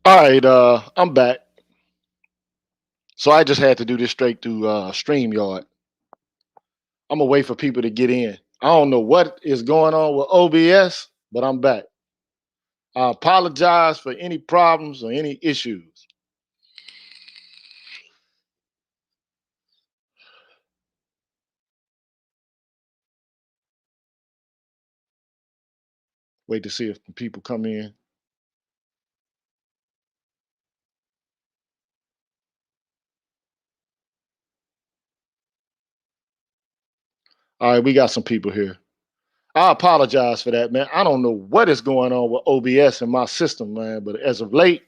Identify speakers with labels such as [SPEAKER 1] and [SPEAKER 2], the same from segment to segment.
[SPEAKER 1] All right, I'm back. So I just had to do this straight through StreamYard. I'm gonna wait for people to get in. I don't know what is going on with OBS, but I'm back. I apologize for any problems or any issues. Wait to see if the people come in. All right, we got some people here. I apologize for that, man. I don't know what is going on with OBS in my system, man. But as of late,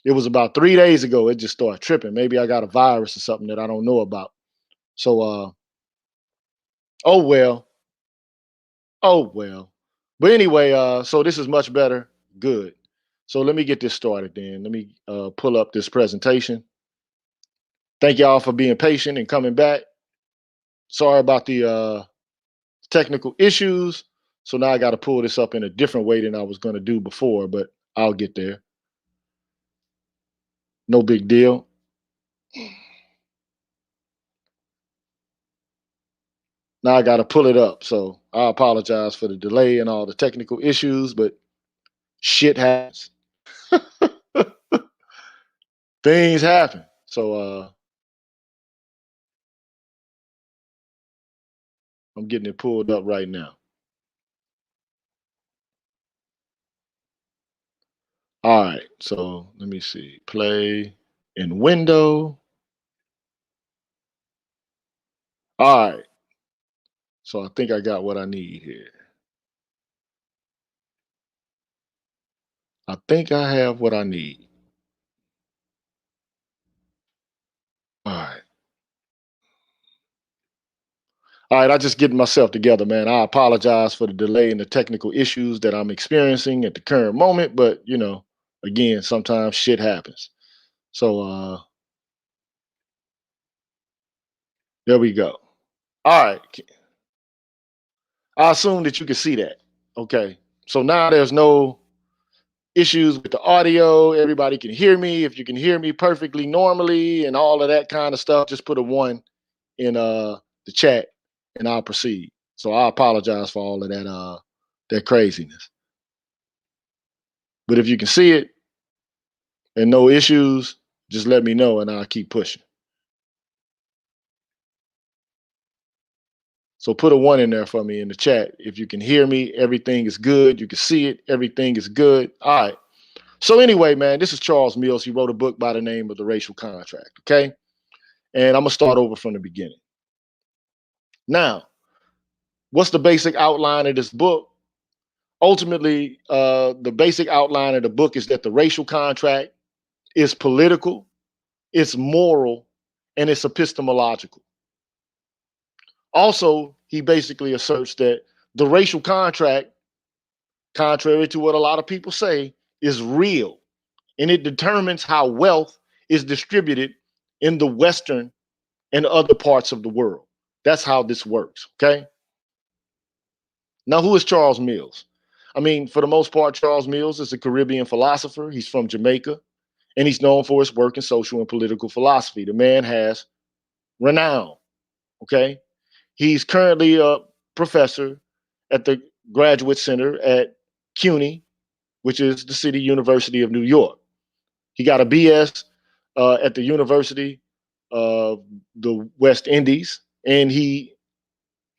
[SPEAKER 1] it was about 3 days ago. It just started tripping. Maybe I got a virus or something that I don't know about. So, oh well. Oh well. But anyway, so this is much better. Good. So let me get this started then. Let me pull up this presentation. Thank y'all for being patient and coming back. Sorry about the technical issues. So now I got to pull this up in a different way than I was going to do before, but I'll get there. No big deal. Now I got to pull it up. So I apologize for the delay and all the technical issues, but shit happens. Things happen. So I'm getting it pulled up right now. All right, so let me see. Play in window. All right, so I think I got what I need here. I think I have what I need. All right. All right, I just getting myself together, man. I apologize for the delay and the technical issues that I'm experiencing at the current moment, but again, sometimes shit happens. So there we go. All right. I assume that you can see that. Okay. So now there's no issues with the audio. Everybody can hear me. If you can hear me perfectly normally and all of that kind of stuff, just put a one in the chat and I'll proceed. So I apologize for all of that craziness. But if you can see it and no issues, just let me know and I'll keep pushing. So put a one in there for me in the chat. If you can hear me, everything is good. You can see it, everything is good. All right. So anyway, man, this is Charles Mills. He wrote a book by the name of The Racial Contract. Okay. And I'm gonna start over from the beginning. Now, what's the basic outline of this book? Ultimately, the basic outline of the book is that the racial contract is political, it's moral, and it's epistemological. Also, he basically asserts that the racial contract, contrary to what a lot of people say, is real and it determines how wealth is distributed in the Western and other parts of the world. That's how this works. Okay. Now, who is Charles Mills? I mean, for the most part, Charles Mills is a Caribbean philosopher. He's from Jamaica, and he's known for his work in social and political philosophy. The man has renown. Okay. He's currently a professor at the Graduate Center at CUNY, which is the City University of New York. He got a BS at the University of the West Indies, and he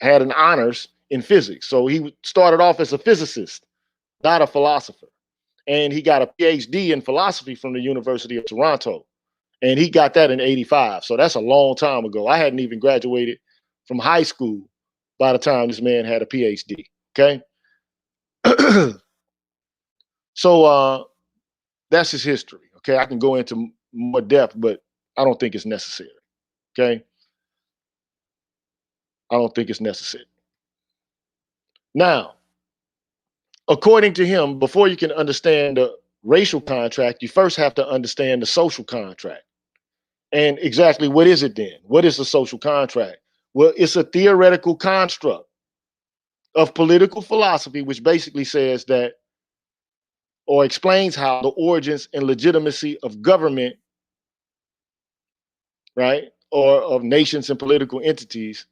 [SPEAKER 1] had an honors in physics. So he started off as a physicist, not a philosopher. And he got a PhD in philosophy from the University of Toronto. And he got that in 85. So that's a long time ago. I hadn't even graduated from high school by the time this man had a PhD. Okay. So that's his history. Okay. I can go into more depth, but I don't think it's necessary. Okay. I don't think it's necessary. Now, according to him, before you can understand the racial contract, you first have to understand the social contract. And exactly what is it then? What is the social contract? Well, it's a theoretical construct of political philosophy, which basically says that or explains how the origins and legitimacy of government, right, or of nations and political entities,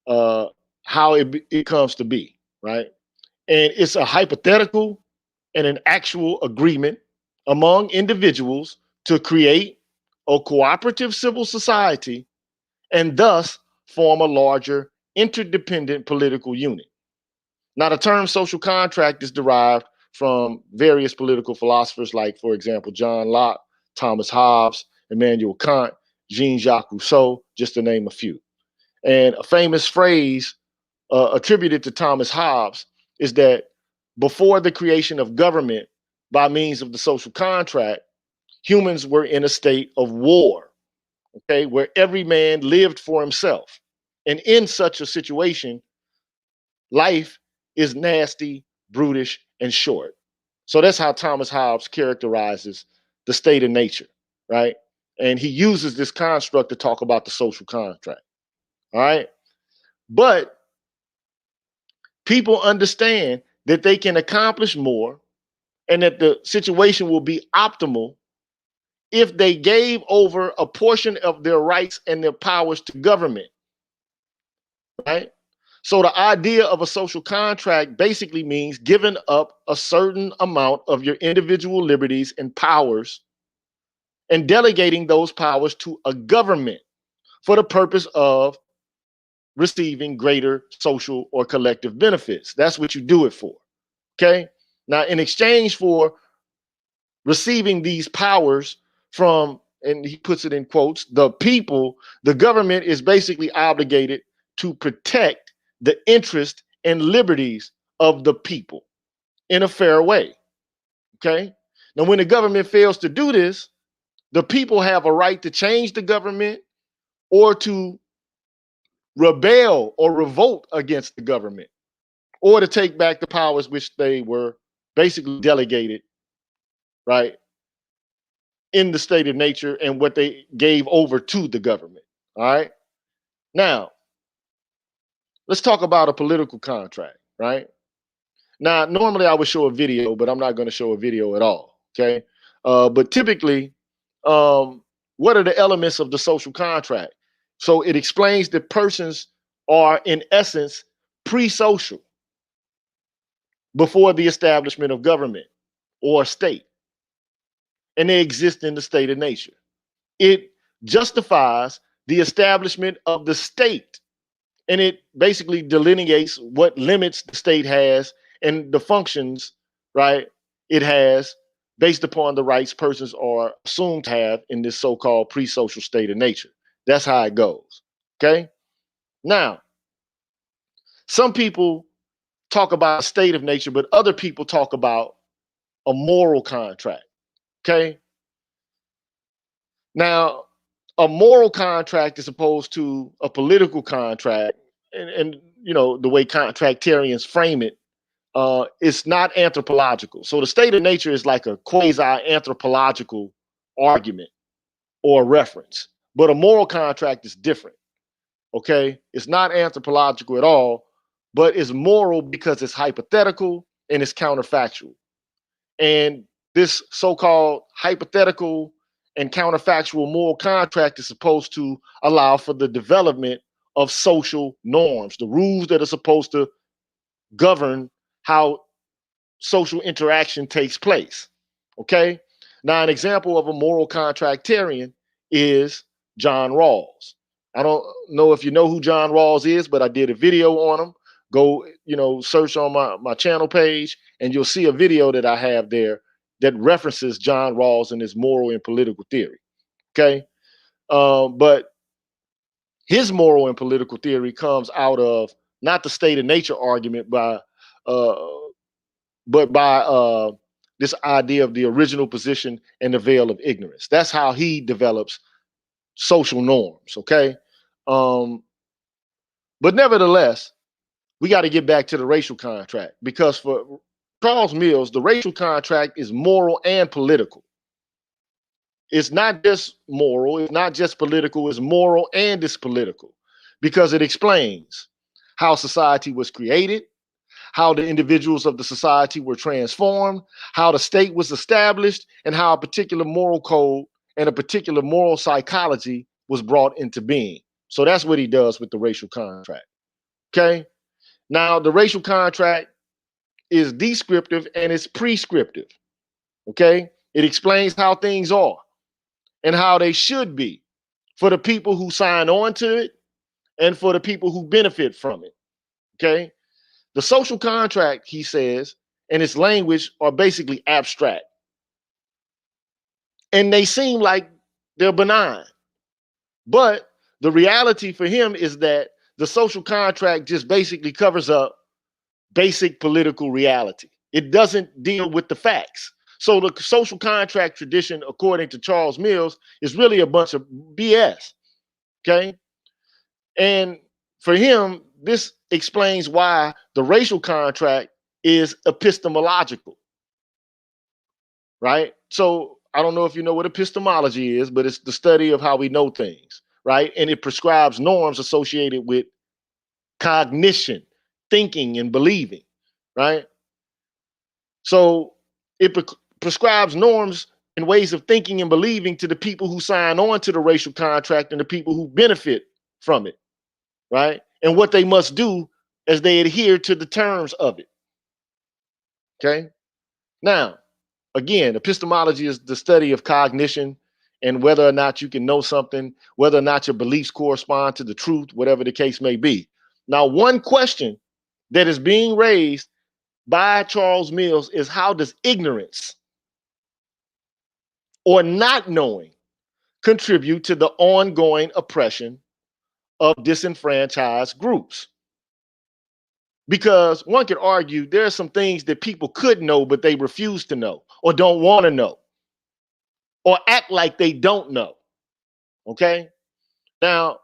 [SPEAKER 1] uh, how it comes to be, right? And it's a hypothetical and an actual agreement among individuals to create a cooperative civil society and thus form a larger interdependent political unit. Now, the term social contract is derived from various political philosophers like, for example, John Locke, Thomas Hobbes, Immanuel Kant, Jean-Jacques Rousseau, just to name a few. And a famous phrase attributed to Thomas Hobbes is that before the creation of government by means of the social contract, humans were in a state of war, okay, where every man lived for himself. And in such a situation, life is nasty, brutish, and short. So that's how Thomas Hobbes characterizes the state of nature, right? And he uses this construct to talk about the social contract, all right? But people understand that they can accomplish more and that the situation will be optimal if they gave over a portion of their rights and their powers to government, right? So the idea of a social contract basically means giving up a certain amount of your individual liberties and powers and delegating those powers to a government for the purpose of receiving greater social or collective benefits. That's what you do it for. Okay. Now, in exchange for receiving these powers from, and he puts it in quotes, the people, the government is basically obligated to protect the interest and liberties of the people in a fair way. Okay. Now, when the government fails to do this, the people have a right to change the government or to rebel or revolt against the government or to take back the powers which they were basically delegated, right, in the state of nature and what they gave over to the government. All right. Now, let's talk about a political contract, right? Now, normally I would show a video, but I'm not going to show a video at all. Okay. But typically, what are the elements of the social contract? So it explains that persons are, in essence, pre social before the establishment of government or state, and they exist in the state of nature. It justifies the establishment of the state, and it basically delineates what limits the state has and the functions, right, it has based upon the rights persons are assumed to have in this so-called pre-social state of nature. That's how it goes. Okay. Now, some people talk about a state of nature, but other people talk about a moral contract. Okay. Now, a moral contract is opposed to a political contract, and you know the way contractarians frame it, it's not anthropological. So the state of nature is like a quasi-anthropological argument or reference, but a moral contract is different. Okay, it's not anthropological at all, but it's moral because it's hypothetical and it's counterfactual. And this so-called hypothetical and counterfactual moral contract is supposed to allow for the development of social norms, the rules that are supposed to govern how social interaction takes place. Okay. Now, an example of a moral contractarian is John Rawls. I don't know if you know who John Rawls is, but I did a video on him. Go, search on my channel page, and you'll see a video that I have there that references John Rawls and his moral and political theory. Okay. But his moral and political theory comes out of not the state of nature argument uh, but by this idea of the original position and the veil of ignorance. That's how he develops social norms. Okay. Um, but nevertheless, we got to get back to the racial contract because for Charles Mills, the racial contract is moral and political. It's not just moral, it's not just political, it's moral and it's political because it explains how society was created, how the individuals of the society were transformed, how the state was established, and how a particular moral code and a particular moral psychology was brought into being. So that's what he does with the racial contract. Okay. Now, the racial contract is descriptive and it's prescriptive. Okay. It explains how things are and how they should be for the people who sign on to it and for the people who benefit from it. Okay. The social contract, he says, and its language are basically abstract. And they seem like they're benign. But the reality for him is that the social contract just basically covers up basic political reality. It doesn't deal with the facts. So the social contract tradition, according to Charles Mills, is really a bunch of BS. Okay. And for him, this explains why the racial contract is epistemological, right? So I don't know if you know what epistemology is, but it's the study of how we know things, right? And it prescribes norms associated with cognition, thinking, and believing, right? So it prescribes norms and ways of thinking and believing to the people who sign on to the racial contract and the people who benefit from it, right? And what they must do as they adhere to the terms of it. Okay. Now, again, epistemology is the study of cognition and whether or not you can know something, whether or not your beliefs correspond to the truth, whatever the case may be. Now, one question that is being raised by Charles Mills is how does ignorance or not knowing contribute to the ongoing oppression of disenfranchised groups? Because one could argue there are some things that people could know, but they refuse to know or don't want to know or act like they don't know. Okay. Now,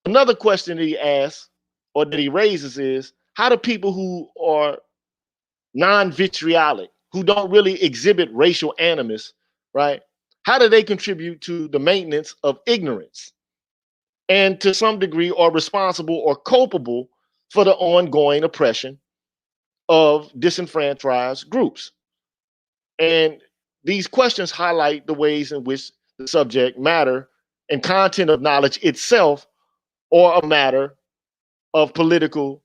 [SPEAKER 1] another question that he asks or that he raises is how do people who are non-vitriolic, who don't really exhibit racial animus, right? How do they contribute to the maintenance of ignorance and to some degree are responsible or culpable for the ongoing oppression of disenfranchised groups? And these questions highlight the ways in which the subject matter and content of knowledge itself are a matter of political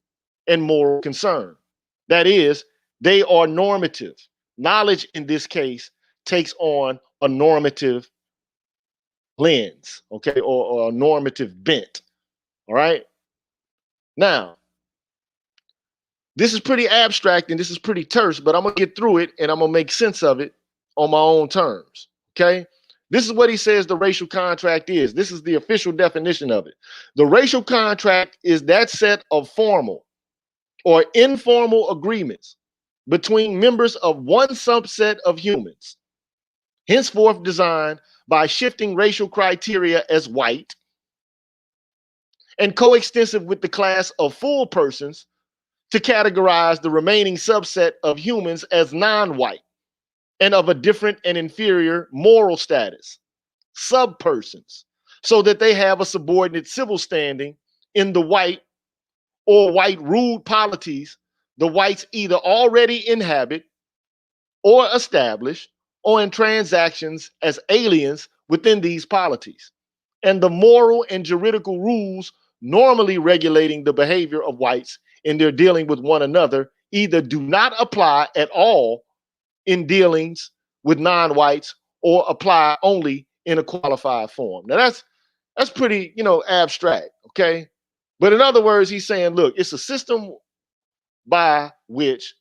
[SPEAKER 1] and moral concern. That is, they are normative. Knowledge in this case takes on a normative lens, okay, or a normative bent. All right. Now, this is pretty abstract and this is pretty terse, but I'm going to get through it and I'm going to make sense of it on my own terms. Okay. This is what he says the racial contract is. This is the official definition of it. The racial contract is that set of formal or informal agreements between members of one subset of humans, henceforth designed by shifting racial criteria as white and coextensive with the class of full persons to categorize the remaining subset of humans as non-white and of a different and inferior moral status, sub-persons, so that they have a subordinate civil standing in the white or white ruled polities the whites either already inhabit or establish or in transactions as aliens within these polities, and the moral and juridical rules normally regulating the behavior of whites in their dealing with one another either do not apply at all in dealings with non-whites or apply only in a qualified form. Now that's pretty, abstract, okay? But in other words, he's saying, look, it's a system by which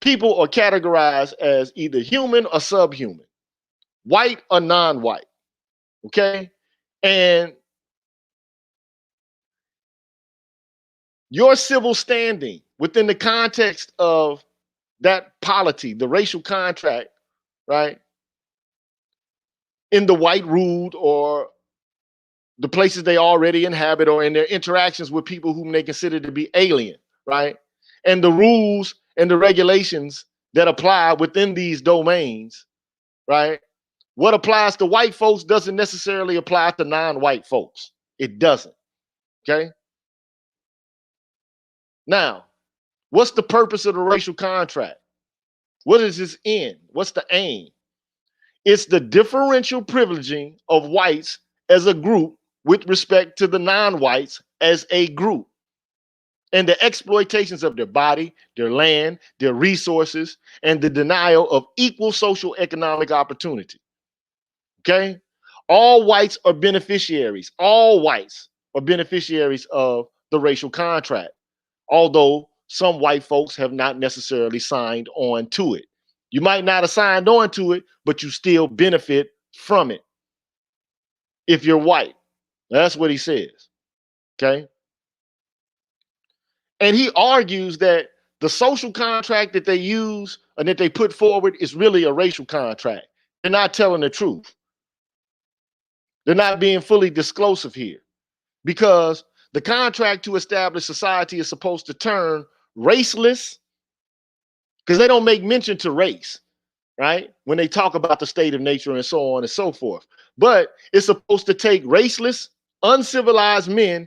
[SPEAKER 1] people are categorized as either human or subhuman, white or non-white, okay? And your civil standing within the context of that polity, the racial contract, right? In the white ruled or the places they already inhabit or in their interactions with people whom they consider to be alien, right? And the rules and the regulations that apply within these domains, right? What applies to white folks doesn't necessarily apply to non-white folks. It doesn't, okay? Now, What's the purpose of the racial contract? What is its end? What's the aim? It's the differential privileging of whites as a group with respect to the non-whites as a group, and the exploitations of their body, their land, their resources, and the denial of equal social economic opportunity. Okay? All whites are beneficiaries. All whites are beneficiaries of the racial contract, although some white folks have not necessarily signed on to it. You might not have signed on to it, but you still benefit from it if you're white. That's what he says. Okay? And he argues that the social contract that they use and that they put forward is really a racial contract. They're not telling the truth. They're not being fully disclosive here, because the contract to establish society is supposed to turn raceless, because they don't make mention to race, right? When they talk about the state of nature and so on and so forth. But it's supposed to take raceless, uncivilized men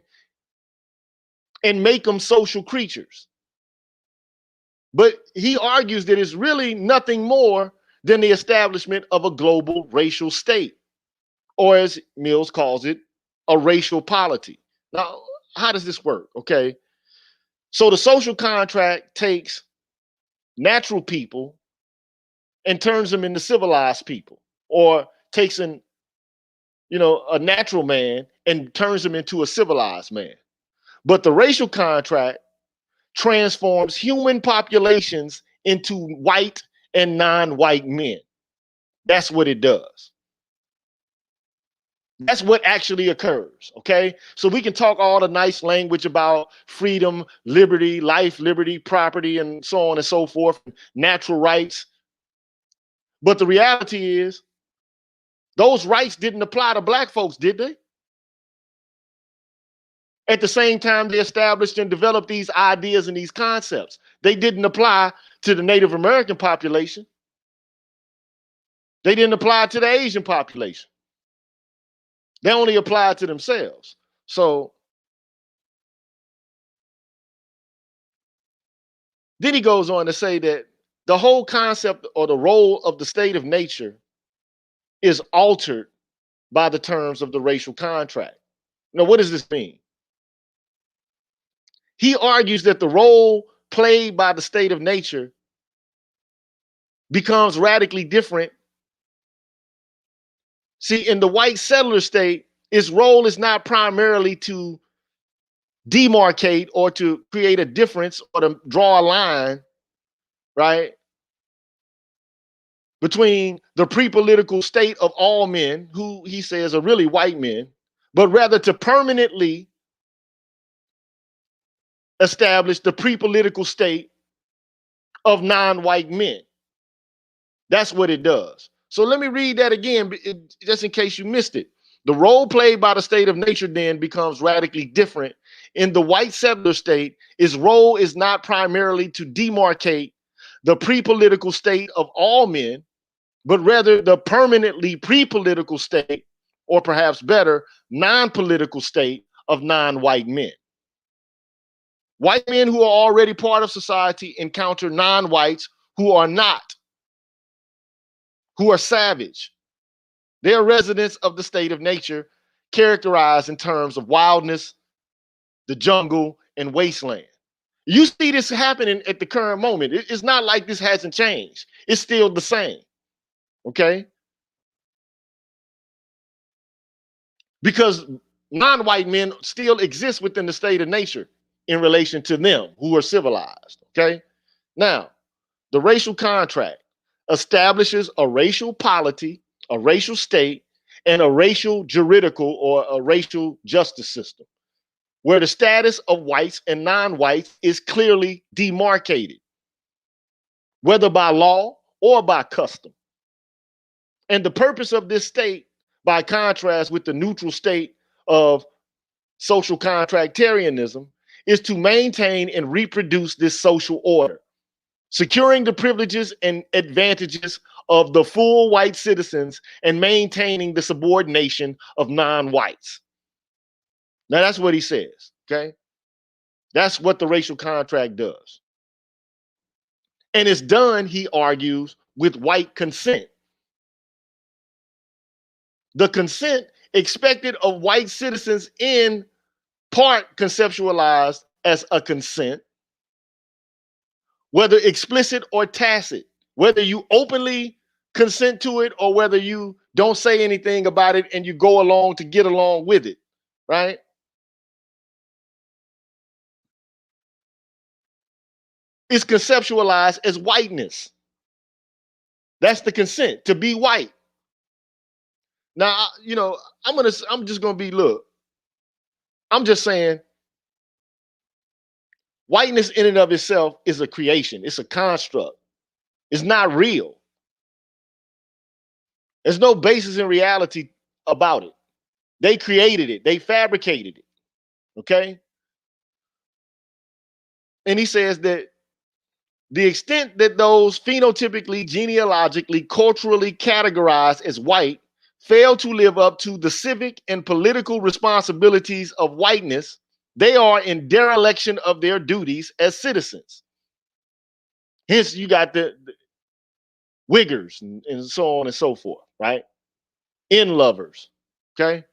[SPEAKER 1] and make them social creatures. But he argues that it's really nothing more than the establishment of a global racial state, or as Mills calls it, a racial polity. Now, how does this work? Okay. So the social contract takes natural people and turns them into civilized people, or takes a natural man and turns him into a civilized man. But the racial contract transforms human populations into white and non-white men. That's what it does. That's what actually occurs, okay? So we can talk all the nice language about freedom, liberty, life, liberty, property, and so on and so forth, natural rights. But the reality is, those rights didn't apply to black folks, did they? At the same time, they established and developed these ideas and these concepts. They didn't apply to the Native American population. They didn't apply to the Asian population. They only applied to themselves. So then he goes on to say that the whole concept or the role of the state of nature is altered by the terms of the racial contract. Now, what does this mean? He argues that the role played by the state of nature becomes radically different. See, in the white settler state, its role is not primarily to demarcate or to create a difference or to draw a line, right, between the pre-political state of all men, who he says are really white men, but rather to permanently establish the pre-political state of non-white men. That's what it does. So let me read that again, just in case you missed it. The role played by the state of nature then becomes radically different. In the white settler state, its role is not primarily to demarcate the pre-political state of all men, but rather the permanently pre-political state, or perhaps better, non-political state of non-white men. White men who are already part of society encounter non-whites who are not, who are savage. They are residents of the state of nature, characterized in terms of wildness, the jungle, and wasteland. You see this happening at the current moment. It's not like this hasn't changed. It's still the same. Okay? Because non-white men still exist within the state of nature in relation to them who are civilized. Okay? Now, the racial contract establishes a racial polity, a racial state, and a racial juridical or a racial justice system, where the status of whites and non-whites is clearly demarcated, whether by law or by custom. And the purpose of this state, by contrast with the neutral state of social contractarianism, is to maintain and reproduce this social order, securing the privileges and advantages of the full white citizens and maintaining the subordination of non-whites. Now, that's what he says, okay? That's what the racial contract does. And it's done, he argues, with white consent. The consent expected of white citizens in part conceptualized as a consent, whether explicit or tacit, whether you openly consent to it or whether you don't say anything about it and you go along to get along with it, right? It's conceptualized as whiteness. That's the consent, to be white. Now, I'm just gonna be, look, I'm just saying whiteness in and of itself is a creation, it's a construct, it's not real. There's no basis in reality about it. They created it, they fabricated it. Okay. And he says that the extent that those phenotypically, genealogically, culturally categorized as white fail to live up to the civic and political responsibilities of whiteness, they are in dereliction of their duties as citizens. Hence, you got the Wiggers and so on and so forth, right? In lovers. Okay.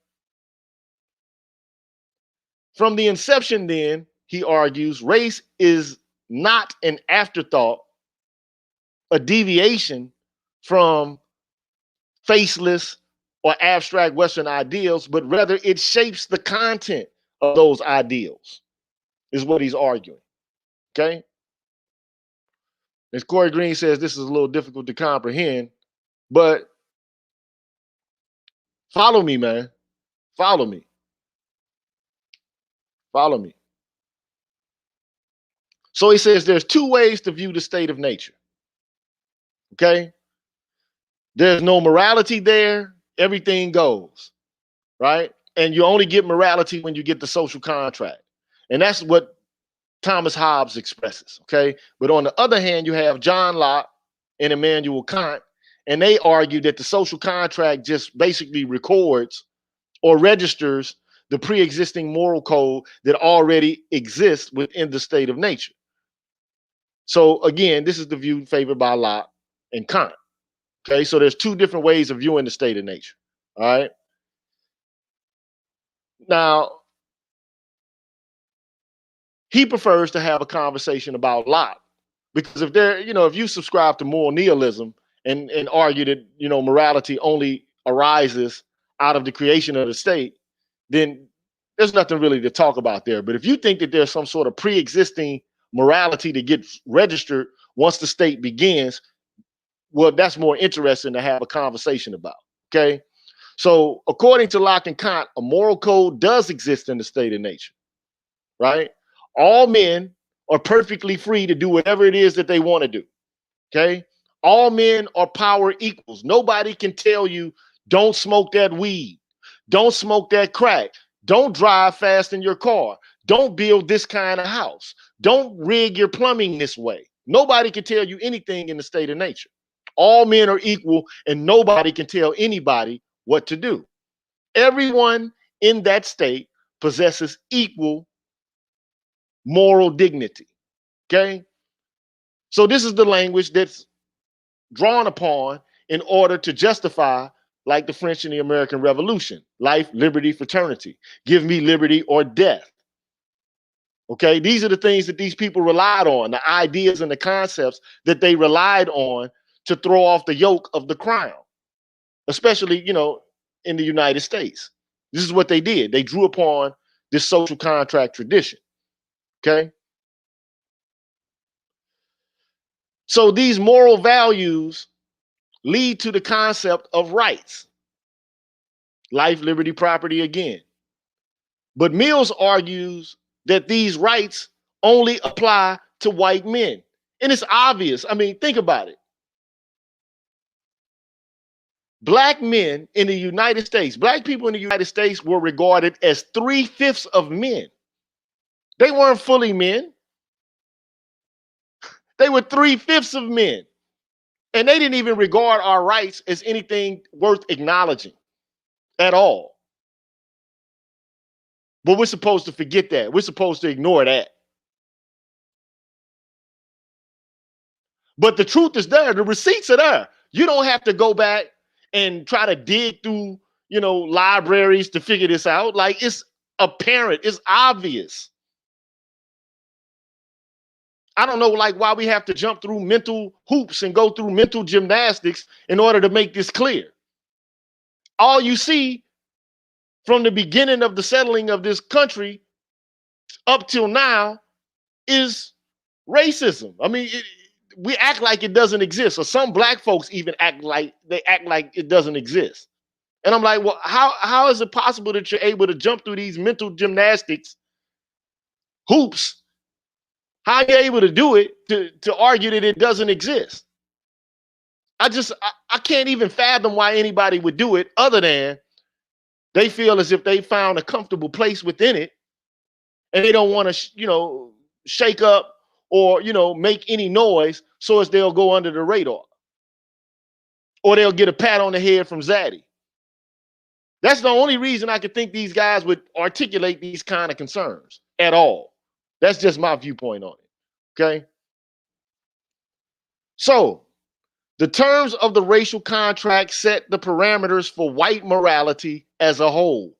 [SPEAKER 1] From the inception, then, he argues, race is not an afterthought, a deviation from faceless or abstract Western ideals, but rather it shapes the content of those ideals, is what he's arguing. Okay. As Corey Green says, this is a little difficult to comprehend, but follow me, man. Follow me. Follow me. So he says there's two ways to view the state of nature. Okay. There's no morality there. Everything goes, right? And you only get morality when you get the social contract. And that's what Thomas Hobbes expresses, okay? But on the other hand, you have John Locke and Immanuel Kant, and they argue that the social contract just basically records or registers the pre-existing moral code that already exists within the state of nature. So again, this is the view favored by Locke and Kant. Okay, so there's two different ways of viewing the state of nature. All right. Now, he prefers to have a conversation about Locke because if you subscribe to moral nihilism and argue that morality only arises out of the creation of the state, then there's nothing really to talk about there. But if you think that there's some sort of pre-existing morality that gets registered once the state begins, well, that's more interesting to have a conversation about. Okay. So according to Locke and Kant, a moral code does exist in the state of nature, right? All men are perfectly free to do whatever it is that they want to do. Okay. All men are power equals. Nobody can tell you, don't smoke that weed. Don't smoke that crack. Don't drive fast in your car. Don't build this kind of house. Don't rig your plumbing this way. Nobody can tell you anything in the state of nature. All men are equal and nobody can tell anybody what to do. Everyone in that state possesses equal moral dignity. Okay. So this is the language that's drawn upon in order to justify, like the French and the American Revolution: life, liberty, fraternity. Give me liberty or death. Okay. These are the things that these people relied on, the ideas and the concepts that they relied on to throw off the yoke of the crown, especially, in the United States. This is what they did. They drew upon this social contract tradition. Okay. So these moral values lead to the concept of rights: life, liberty, property again. But Mills argues that these rights only apply to white men. And it's obvious. I mean, think about it. Black men in the United States, black people in the United States were regarded as 3/5 of men. They weren't fully men. They were 3/5 of men. And they didn't even regard our rights as anything worth acknowledging at all. But we're supposed to forget that. We're supposed to ignore that. But the truth is there. The receipts are there. You don't have to go back and try to dig through, libraries to figure this out. Like, it's apparent, it's obvious. I don't know, like, why we have to jump through mental hoops and go through mental gymnastics in order to make this clear. All you see from the beginning of the settling of this country up till now is racism. I mean, we act like it doesn't exist, or some black folks even act like it doesn't exist. And I'm like, well, how is it possible that you're able to jump through these mental gymnastics hoops? How are you able to do it to argue that it doesn't exist? I can't even fathom why anybody would do it, other than they feel as if they found a comfortable place within it, and they don't want to, shake up or, make any noise, so as they'll go under the radar, or they'll get a pat on the head from Zaddy. That's the only reason I could think these guys would articulate these kind of concerns at all. That's just my viewpoint on it. Okay. So the terms of the racial contract set the parameters for white morality as a whole.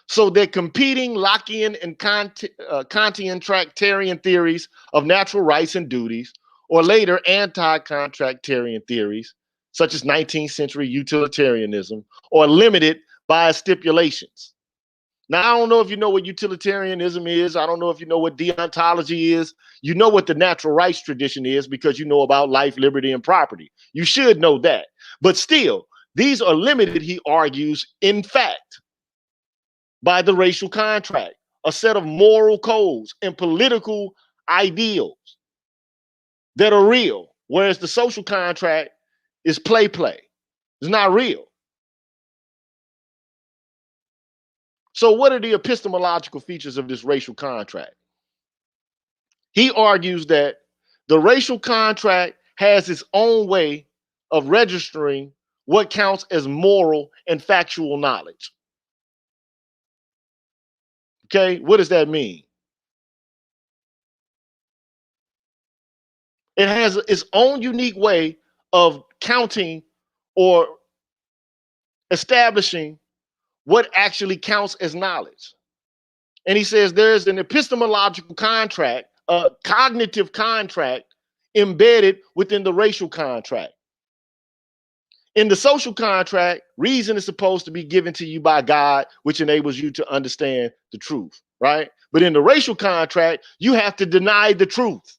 [SPEAKER 1] So that competing Lockean and Kantian tractarian theories of natural rights and duties, or later anti-contractarian theories, such as 19th century utilitarianism, are limited by stipulations. Now, I don't know if you know what utilitarianism is. I don't know if you know what deontology is. You know what the natural rights tradition is because you know about life, liberty, and property. You should know that. But still, these are limited, he argues, in fact, by the racial contract, a set of moral codes and political ideals that are real, whereas the social contract is play. It's not real. So what are the epistemological features of this racial contract? He argues that the racial contract has its own way of registering what counts as moral and factual knowledge. Okay, what does that mean? It has its own unique way of counting or establishing what actually counts as knowledge. And he says there's an epistemological contract, a cognitive contract embedded within the racial contract. In the social contract, reason is supposed to be given to you by God, which enables you to understand the truth, right? But in the racial contract, you have to deny the truth.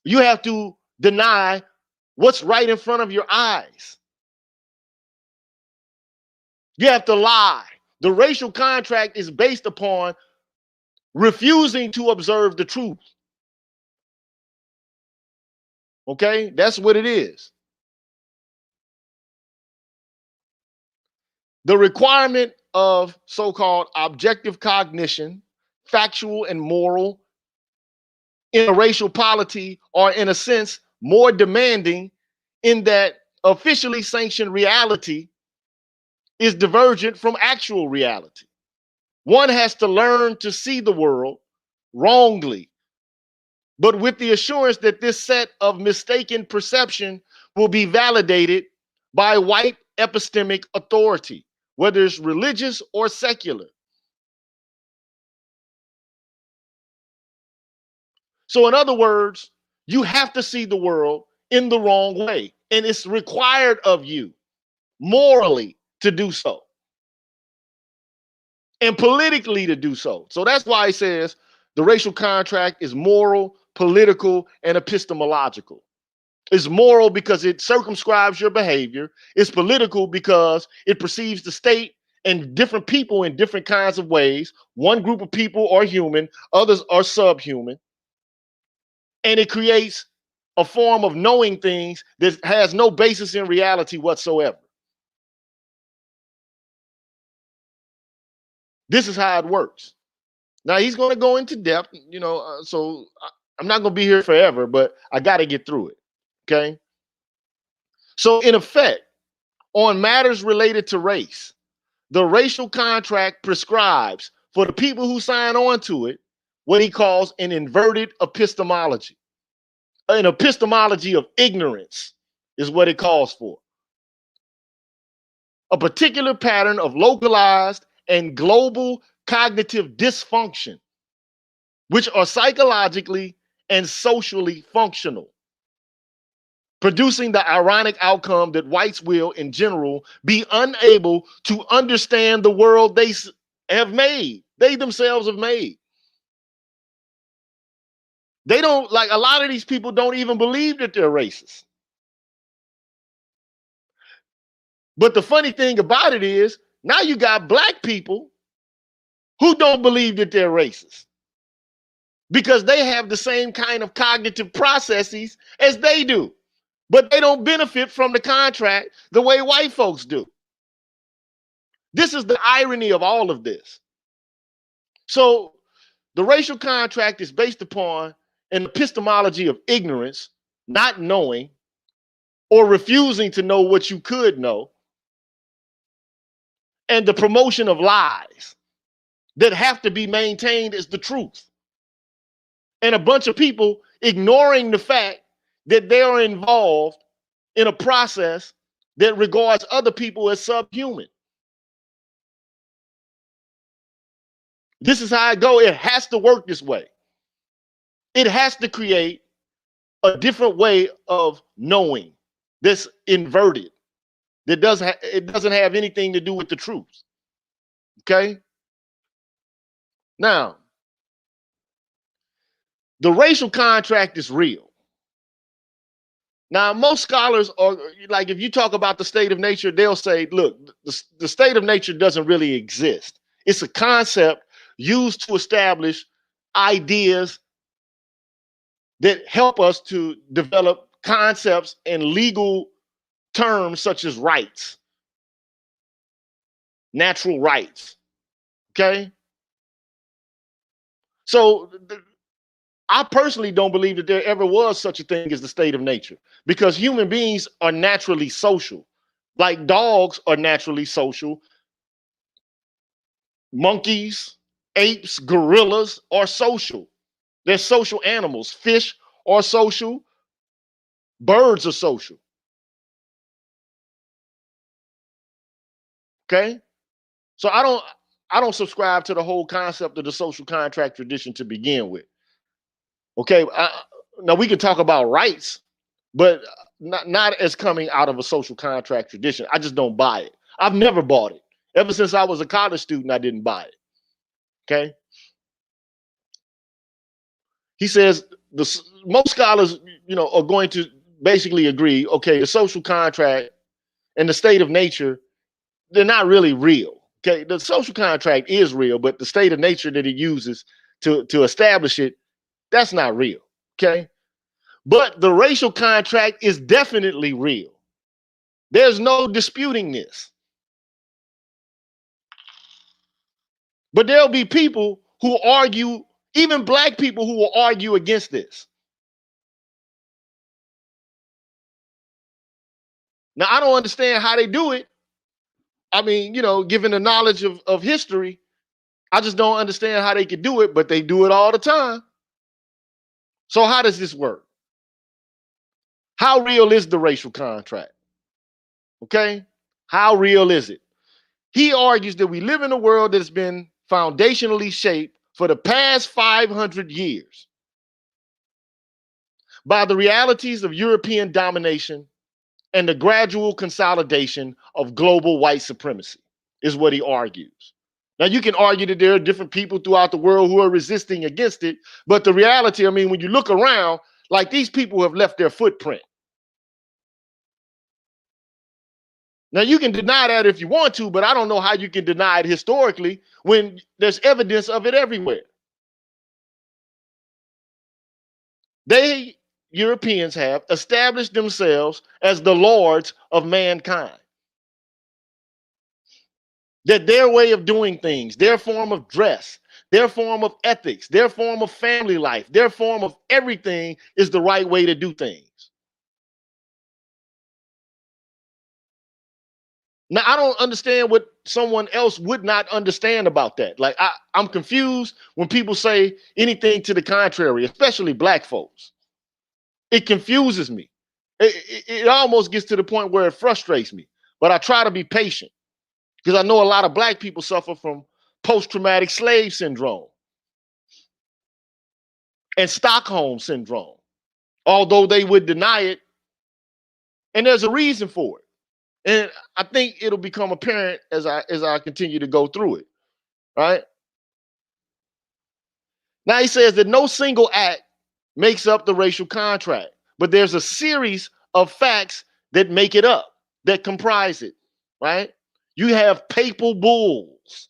[SPEAKER 1] You have to deny what's right in front of your eyes. You have to lie. The racial contract is based upon refusing to observe the truth. Okay, that's what it is. The requirement of so-called objective cognition, factual and moral, in a racial polity are, in a sense, more demanding in that officially sanctioned reality is divergent from actual reality. One has to learn to see the world wrongly, but with the assurance that this set of mistaken perception will be validated by white epistemic authority, whether it's religious or secular. So, in other words, you have to see the world in the wrong way, and it's required of you morally to do so, and politically to do so. So that's why he says the racial contract is moral, political, and epistemological. It's moral because it circumscribes your behavior. It's political because it perceives the state and different people in different kinds of ways. One group of people are human, others are subhuman. And it creates a form of knowing things that has no basis in reality whatsoever. This is how it works. Now he's going to go into depth, so I'm not going to be here forever, but I got to get through it. Okay. So in effect, on matters related to race, the racial contract prescribes for the people who sign on to it what he calls an inverted epistemology. An epistemology of ignorance is what it calls for. A particular pattern of localized and global cognitive dysfunction, which are psychologically and socially functional, producing the ironic outcome that whites will, in general, be unable to understand the world they have made, they themselves have made. They don't, like, a lot of these people don't even believe that they're racist. But the funny thing about it is, now you got black people who don't believe that they're racist because they have the same kind of cognitive processes as they do, but they don't benefit from the contract the way white folks do. This is the irony of all of this. So the racial contract is based upon an epistemology of ignorance, not knowing, or refusing to know what you could know, and the promotion of lies that have to be maintained as the truth. And a bunch of people ignoring the fact that they are involved in a process that regards other people as subhuman. This is how it goes. It has to work this way. It has to create a different way of knowing that's inverted, that it doesn't have anything to do with the truth. Okay? Now, the racial contract is real. Now, most scholars are like, if you talk about the state of nature, they'll say, look, the state of nature doesn't really exist. It's a concept used to establish ideas that help us to develop concepts and legal terms such as rights, natural rights. Okay? So I personally don't believe that there ever was such a thing as the state of nature, because human beings are naturally social. Like dogs are naturally social. Monkeys, apes, gorillas are social. They're social animals. Fish are social. Birds are social. Okay? So I don't subscribe to the whole concept of the social contract tradition to begin with. Okay, now we can talk about rights, but not as coming out of a social contract tradition. I just don't buy it. I've never bought it. Ever since I was a college student, I didn't buy it. Okay. He says most scholars, are going to basically agree. Okay, the social contract and the state of nature, they're not really real. Okay, the social contract is real, but the state of nature that it uses to establish it, that's not real. Okay. But the racial contract is definitely real. There's no disputing this. But there'll be people who argue, even black people who will argue against this. Now, I don't understand how they do it. I mean, given the knowledge of history, I just don't understand how they could do it, but they do it all the time. So how does this work? How real is the racial contract? Okay? How real is it? He argues that we live in a world that's been foundationally shaped for the past 500 years by the realities of European domination and the gradual consolidation of global white supremacy, is what he argues. Now, you can argue that there are different people throughout the world who are resisting against it, but the reality, I mean, when you look around, like, these people have left their footprint. Now, you can deny that if you want to, but I don't know how you can deny it historically when there's evidence of it everywhere. They, Europeans, have established themselves as the lords of mankind. That their way of doing things, their form of dress, their form of ethics, their form of family life, their form of everything is the right way to do things. Now, I don't understand what someone else would not understand about that. Like, I'm confused when people say anything to the contrary, especially black folks. It confuses me. It almost gets to the point where it frustrates me. But I try to be patient because I know a lot of black people suffer from post-traumatic slave syndrome and Stockholm syndrome, although they would deny it. And there's a reason for it. And I think it'll become apparent as I continue to go through it. Right? Now he says that no single act makes up the racial contract, but there's a series of facts that make it up, that comprise it, right? You have papal bulls.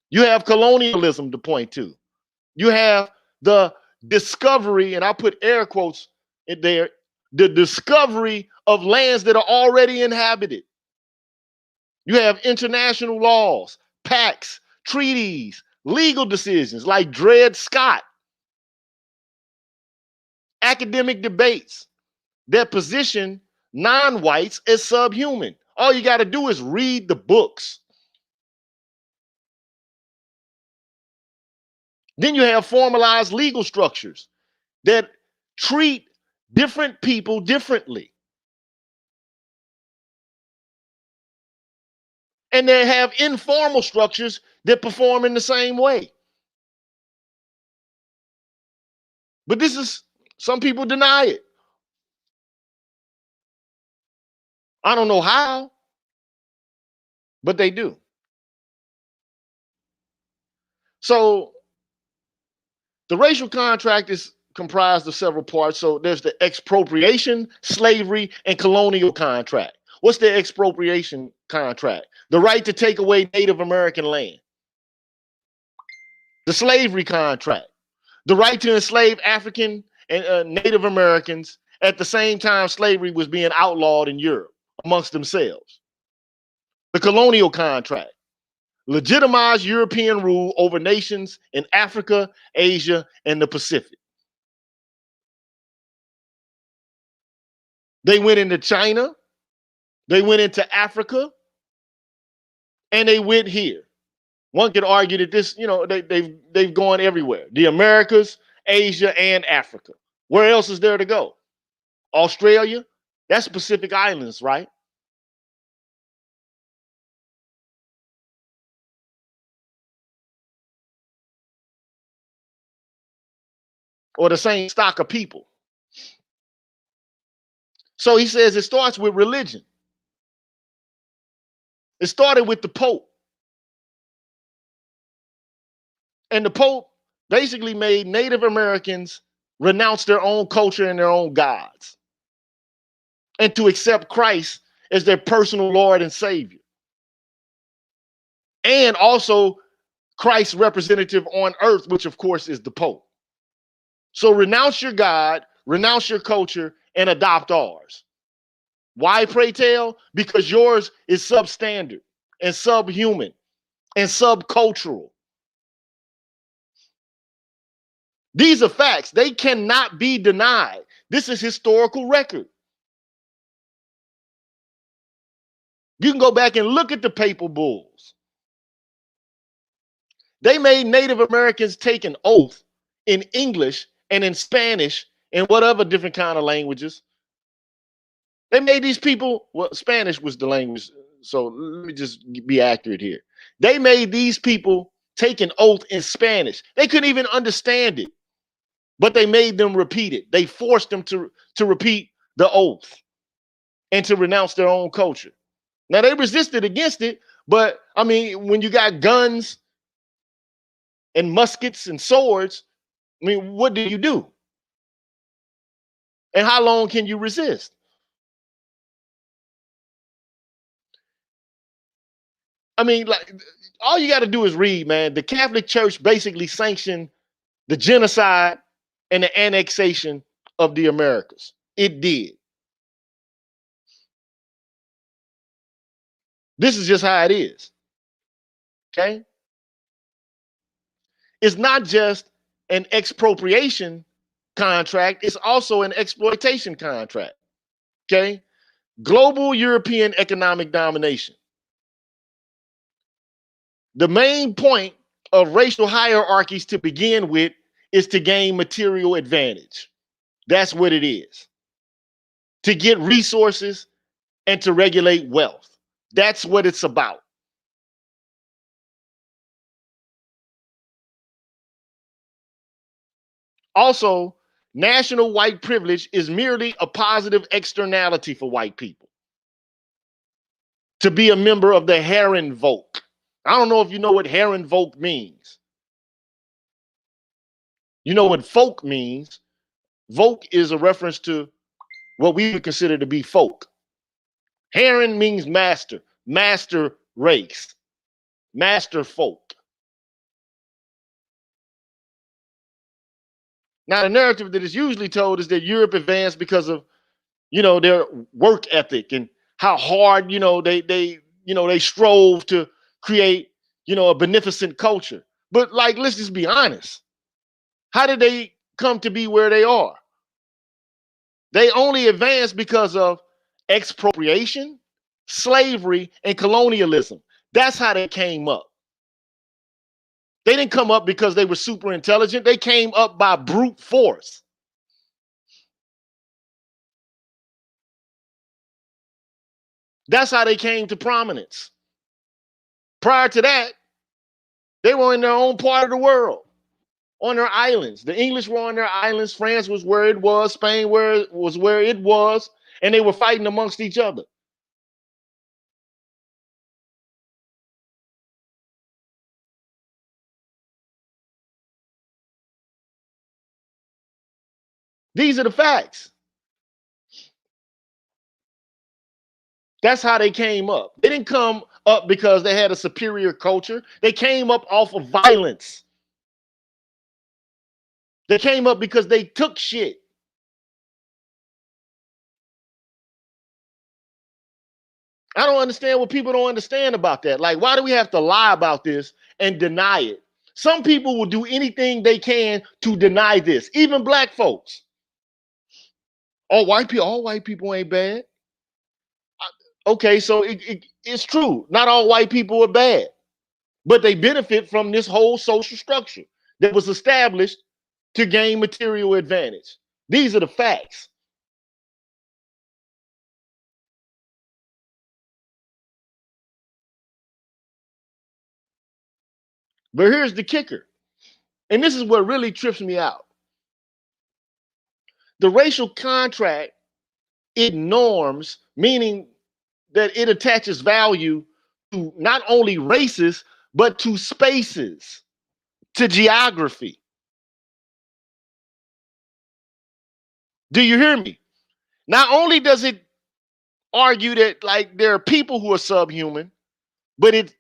[SPEAKER 1] You have colonialism to point to. You have the discovery, and I put air quotes in there, the discovery of lands that are already inhabited. You have international laws, pacts, treaties, legal decisions like Dred Scott, academic debates that position non-whites as subhuman. All you got to do is read the books. Then you have formalized legal structures that treat different people differently. And they have informal structures that perform in the same way. But some people deny it. I don't know how, but they do. So the racial contract is comprised of several parts. So there's the expropriation, slavery, and colonial contract. What's the expropriation contract? The right to take away Native American land. The slavery contract, the right to enslave African and Native Americans at the same time slavery was being outlawed in Europe amongst themselves. The colonial contract, legitimized European rule over nations in Africa, Asia, and the Pacific. They went into China, they went into Africa, and they went here. One could argue that this, they've gone everywhere. The Americas, Asia, and Africa. Where else is there to go? Australia? That's Pacific Islands, right? Or the same stock of people. So he says it starts with religion. It started with the Pope. And the Pope basically made Native Americans renounce their own culture and their own gods and to accept Christ as their personal Lord and Savior. And also Christ's representative on earth, which of course is the Pope. So renounce your God, renounce your culture, and adopt ours. Why, pray tell? Because yours is substandard and subhuman and subcultural. These are facts. They cannot be denied. This is historical record. You can go back and look at the papal bulls. They made Native Americans take an oath in English and in Spanish and whatever different kind of languages. They made these people, well, Spanish was the language, so let me just be accurate here. They made these people take an oath in Spanish. They couldn't even understand it, but they made them repeat it. They forced them to repeat the oath and to renounce their own culture. Now, they resisted against it, but I mean, when you got guns and muskets and swords, I mean, what do you do? And how long can you resist? I mean, like, all you got to do is read, man. The Catholic Church basically sanctioned the genocide and the annexation of the Americas. It did. This is just how it is. Okay? It's not just an expropriation contract, it's also an exploitation contract. Okay? Global European economic domination. The main point of racial hierarchies to begin with is to gain material advantage. That's what it is. To get resources and to regulate wealth. That's what it's about. Also, national white privilege is merely a positive externality for white people. To be a member of the Herrenvolk. I don't know if you know what Herrenvolk means. You know what folk means. Volk is a reference to what we would consider to be folk. Herren means master, master race, master folk. Now, the narrative that is usually told is that Europe advanced because of, their work ethic and how hard, they strove to create, a beneficent culture. But like, let's just be honest. How did they come to be where they are? They only advanced because of expropriation, slavery, and colonialism. That's how they came up. They didn't come up because they were super intelligent. They came up by brute force. That's how they came to prominence. Prior to that, they were in their own part of the world, on their islands. The English were on their islands. France was where it was. Spain was where it was. And they were fighting amongst each other. These are the facts. That's how they came up. They didn't come up because they had a superior culture. They came up off of violence. They came up because they took shit. I don't understand what people don't understand about that. Like, why do we have to lie about this and deny it? Some people will do anything they can to deny this, even black folks. All white people ain't bad. Okay, so it's true. Not all white people are bad, but they benefit from this whole social structure that was established to gain material advantage. These are the facts. But here's the kicker, and this is what really trips me out. The racial contract, it norms, meaning that it attaches value to not only races, but to spaces, to geography. Do you hear me? Not only does it argue that like there are people who are subhuman, but it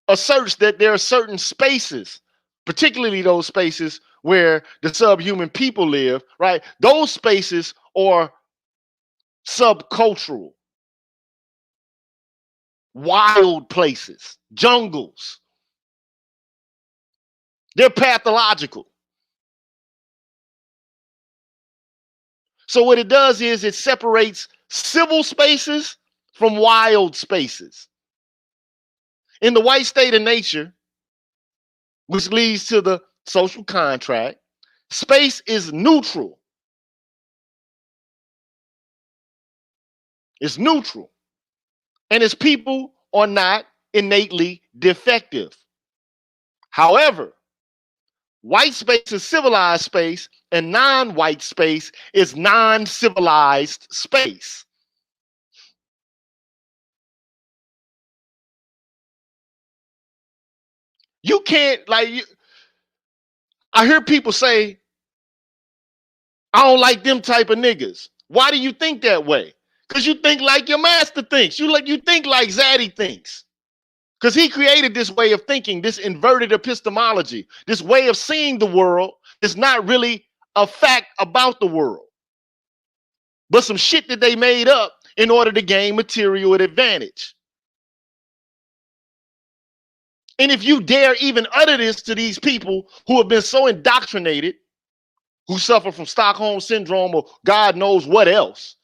[SPEAKER 1] asserts that there are certain spaces, particularly those spaces where the subhuman people live, right? Those spaces are subcultural, wild places, jungles. They're pathological. So what it does is it separates civil spaces from wild spaces. In the white state of nature, which leads to the social contract, space is neutral. It's neutral. And its people are not innately defective. However, white space is civilized space, and non-white space is non-civilized space. You can't, I hear people say, I don't like them type of niggas. Why do you think that way? Because you think like your master thinks. You think like Zaddy thinks. Because he created this way of thinking, this inverted epistemology, this way of seeing the world is not really a fact about the world, but some shit that they made up in order to gain material advantage. And if you dare even utter this to these people who have been so indoctrinated, who suffer from Stockholm syndrome or God knows what else,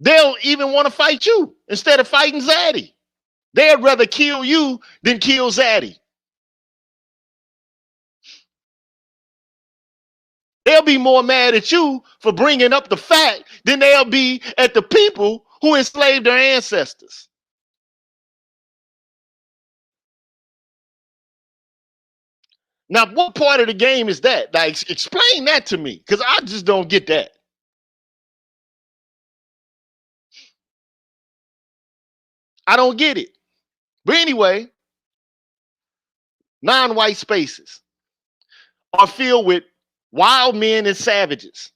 [SPEAKER 1] they'll even want to fight you instead of fighting Zaddy. They'd rather kill you than kill Zaddy. They'll be more mad at you for bringing up the fact than they'll be at the people who enslaved their ancestors. Now, what part of the game is that? Like, explain that to me, because I just don't get that. I don't get it. But anyway, non-white spaces are filled with wild men and savages.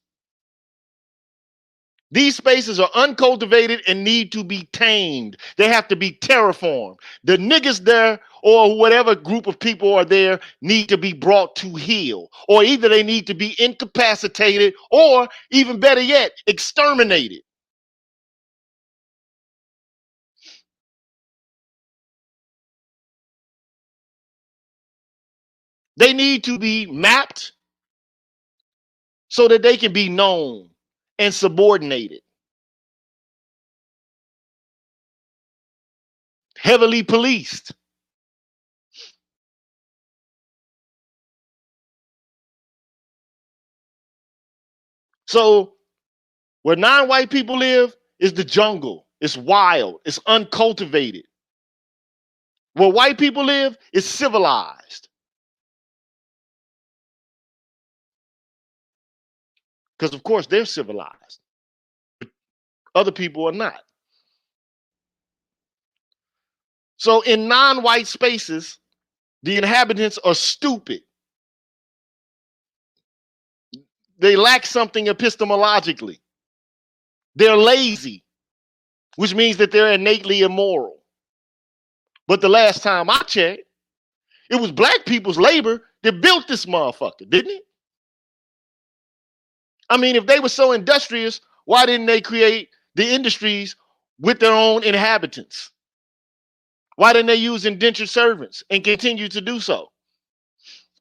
[SPEAKER 1] These spaces are uncultivated and need to be tamed. They have to be terraformed. The niggas there or whatever group of people are there need to be brought to heel. Or either they need to be incapacitated or, even better yet, exterminated. They need to be mapped so that they can be known and subordinated. Heavily policed. So where non-white people live is the jungle. It's wild. It's uncultivated. Where white people live is civilized. Because of course they're civilized. Other people are not. So in non-white spaces, the inhabitants are stupid. They lack something epistemologically. They're lazy, which means that they're innately immoral. But the last time I checked, it was black people's labor that built this motherfucker, didn't it? I mean, if they were so industrious, why didn't they create the industries with their own inhabitants? Why didn't they use indentured servants and continue to do so?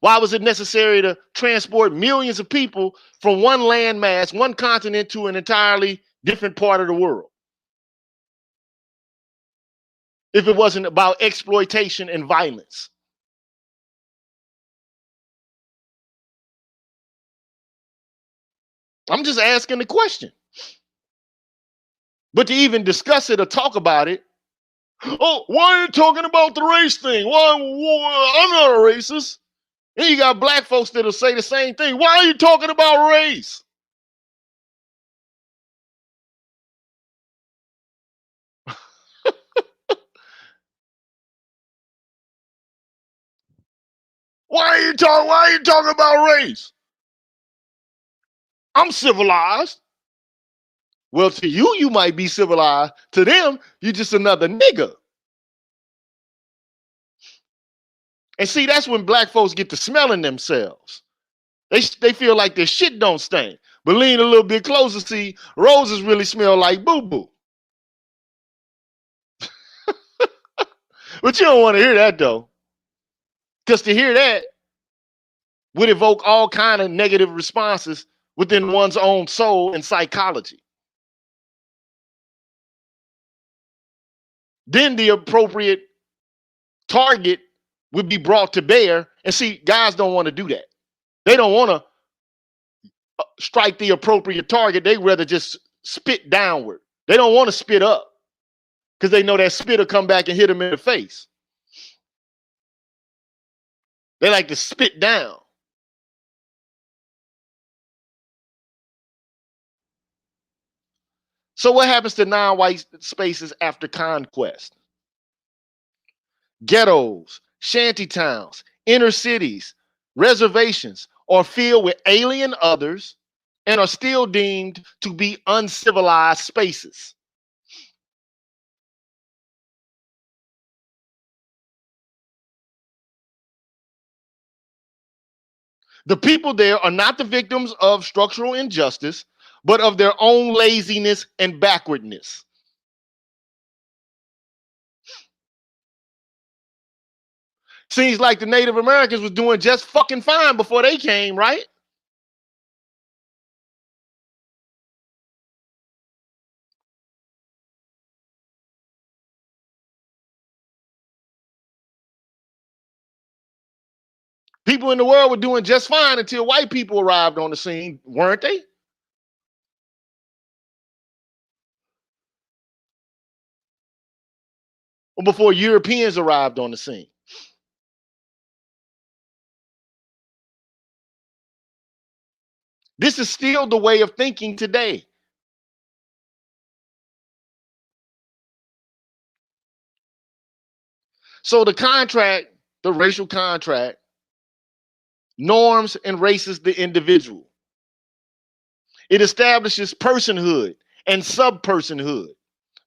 [SPEAKER 1] Why was it necessary to transport millions of people from one landmass, one continent, to an entirely different part of the world? If it wasn't about exploitation and violence. I'm just asking the question. But to even discuss it or talk about it, oh, why are you talking about the race thing? Why I'm not a racist. And you got black folks that'll say the same thing. Why are you talking about race? Why are you talking about race? I'm civilized. Well, to you, you might be civilized. To them, you're just another nigga. And see, that's when black folks get to smelling themselves. They feel like their shit don't stink. But lean a little bit closer, see, roses really smell like boo-boo. But you don't want to hear that, though. Because to hear that would evoke all kind of negative responses within one's own soul and psychology. Then the appropriate target would be brought to bear. And see, guys don't want to do that. They don't want to strike the appropriate target. They rather just spit downward. They don't want to spit up because they know that spit will come back and hit them in the face. They like to spit down. So what happens to non-white spaces after conquest? Ghettos, shanty towns, inner cities, reservations are filled with alien others and are still deemed to be uncivilized spaces. The people there are not the victims of structural injustice, but of their own laziness and backwardness. Seems like the Native Americans was doing just fucking fine before they came, right? People in the world were doing just fine until white people arrived on the scene, weren't they? Or before Europeans arrived on the scene. This is still the way of thinking today. So the contract, the racial contract, norms and races the individual. It establishes personhood and subpersonhood.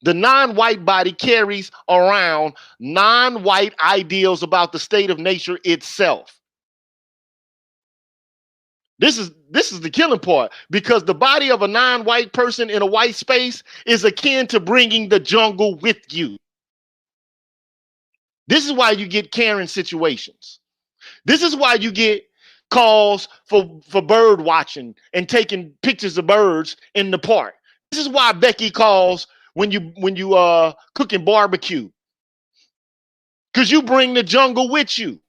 [SPEAKER 1] The non-white body carries around non-white ideals about the state of nature itself. This is the killing part, because the body of a non-white person in a white space is akin to bringing the jungle with you. This is why you get Karen situations. This is why you get calls for bird watching and taking pictures of birds in the park. This is why Becky calls when you cooking barbecue, because you bring the jungle with you.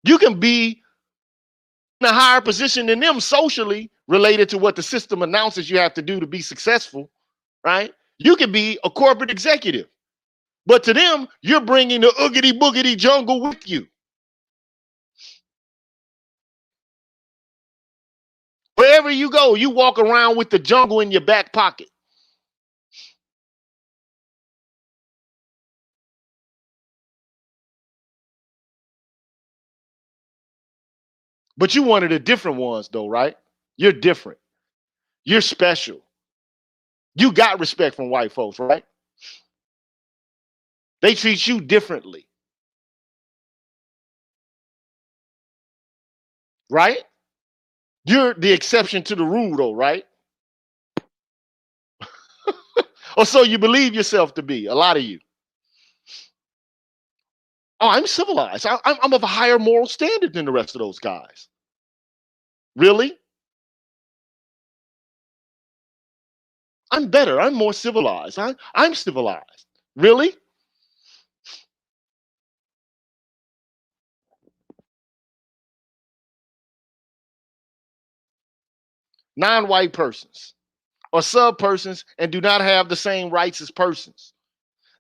[SPEAKER 1] You can be in a higher position than them socially, related to what the system announces you have to do to be successful, right? You can be a corporate executive, but to them, you're bringing the oogity boogity jungle with you. Wherever you go, you walk around with the jungle in your back pocket. But you one of the different ones, though, right? You're different. You're special. You got respect from white folks, right? They treat you differently, right? You're the exception to the rule, though, right? Or so you believe yourself to be, a lot of you. Oh, I'm civilized. I'm of a higher moral standard than the rest of those guys. Really? I'm better. I'm more civilized. I'm civilized. Really? Non-white persons or sub-persons and do not have the same rights as persons.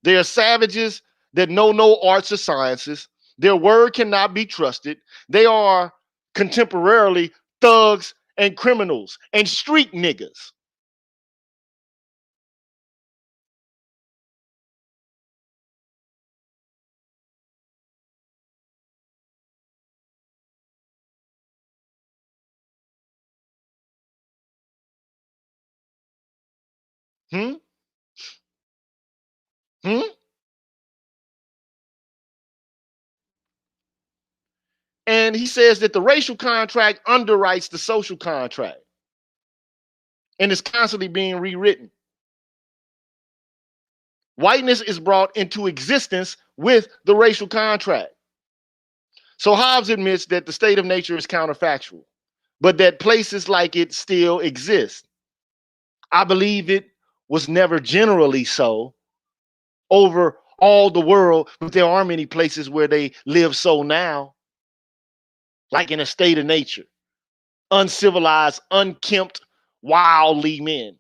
[SPEAKER 1] They are savages that know no arts or sciences. Their word cannot be trusted. They are contemporarily thugs and criminals and street niggas. Hmm? Hmm? And he says that the racial contract underwrites the social contract and is constantly being rewritten. Whiteness is brought into existence with the racial contract. So Hobbes admits that the state of nature is counterfactual, but that places like it still exist. I believe it was never generally so over all the world, but there are many places where they live so now, like in a state of nature, uncivilized, unkempt, wildly men.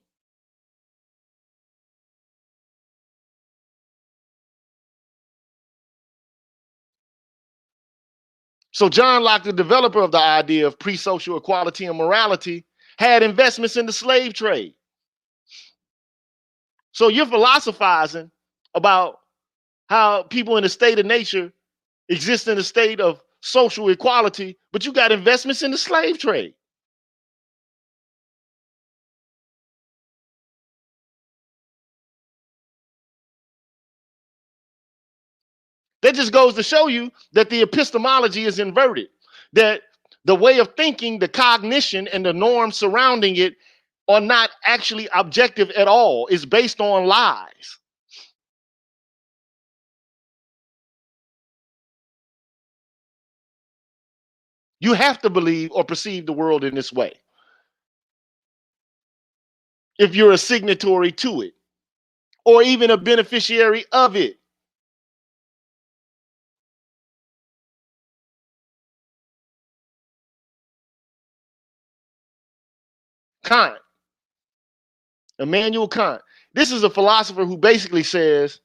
[SPEAKER 1] So John Locke, the developer of the idea of pre-social equality and morality, had investments in the slave trade. So you're philosophizing about how people in a state of nature exist in a state of social equality, but you got investments in the slave trade. That just goes to show you that the epistemology is inverted, that the way of thinking, the cognition, and the norms surrounding it are not actually objective at all. It's based on lies. You have to believe or perceive the world in this way if you're a signatory to it or even a beneficiary of it. Kant, Immanuel Kant. This is a philosopher who basically says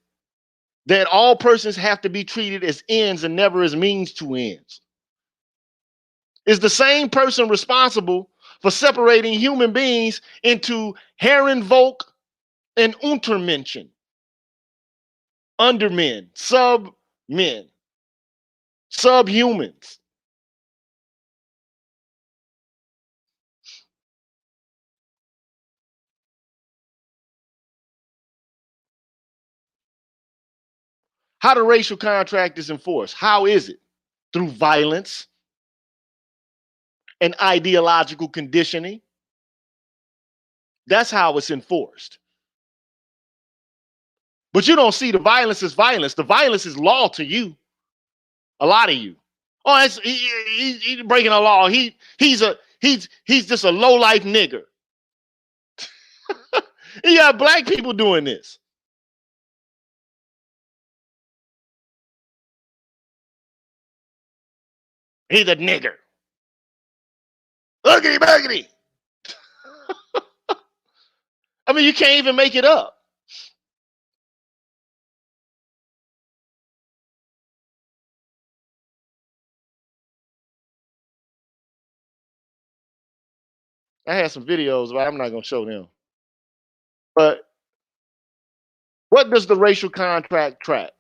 [SPEAKER 1] that all persons have to be treated as ends and never as means to ends. Is the same person responsible for separating human beings into Herrenvolk and Untermenschen, undermen, submen, subhumans? How the racial contract is enforced? How is it? Through violence and ideological conditioning. That's how it's enforced. But you don't see the violence as violence. The violence is law to you. A lot of you. Oh, he's breaking a law. He's just a low life nigger. You got black people doing this. He's a nigger. Uggity buggity. I mean, you can't even make it up. I had some videos, but I'm not going to show them. But what does the racial contract track?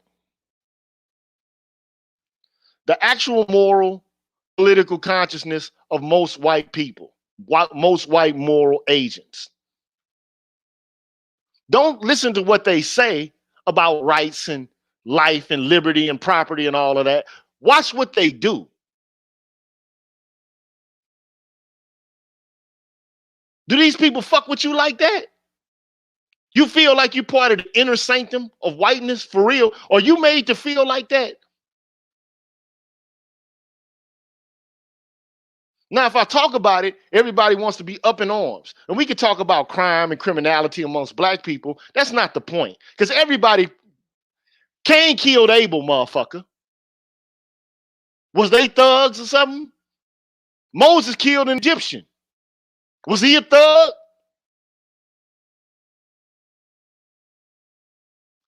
[SPEAKER 1] The actual moral, political consciousness of most white people, most white moral agents. Don't listen to what they say about rights and life and liberty and property and all of that. Watch what they do. Do these people fuck with you like that? You feel like you're part of the inner sanctum of whiteness for real? Or you made to feel like that? Now, if I talk about it, everybody wants to be up in arms. And we could talk about crime and criminality amongst black people. That's not the point. Because everybody, Cain killed Abel, motherfucker. Was they thugs or something? Moses killed an Egyptian. Was he a thug?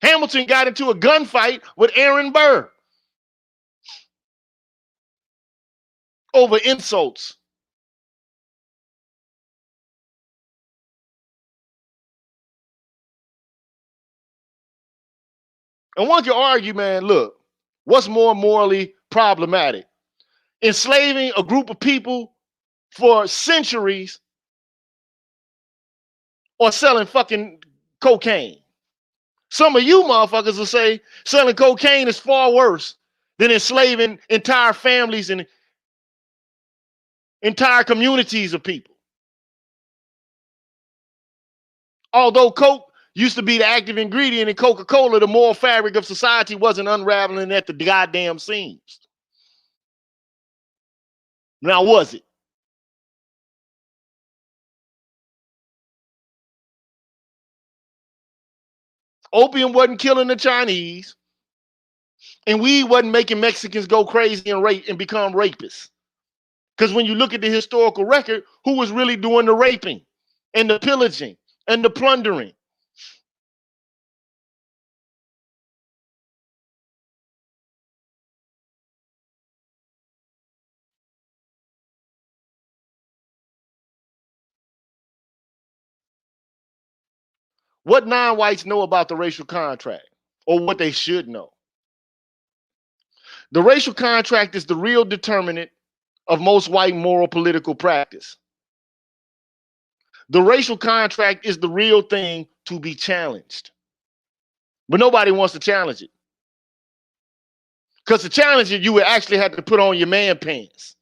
[SPEAKER 1] Hamilton got into a gunfight with Aaron Burr over insults. And one can argue, man, look, what's more morally problematic? Enslaving a group of people for centuries or selling fucking cocaine? Some of you motherfuckers will say selling cocaine is far worse than enslaving entire families and entire communities of people. Although coke used to be the active ingredient in Coca-Cola, the moral fabric of society wasn't unraveling at the goddamn seams. Now, was it? Opium wasn't killing the Chinese, and weed wasn't making Mexicans go crazy and rape and become rapists. Because when you look at the historical record, who was really doing the raping and the pillaging and the plundering? What non-whites know about the racial contract, or what they should know? The racial contract is the real determinant of most white moral political practice. The racial contract is the real thing to be challenged. But nobody wants to challenge it. Because to challenge it, you would actually have to put on your man pants.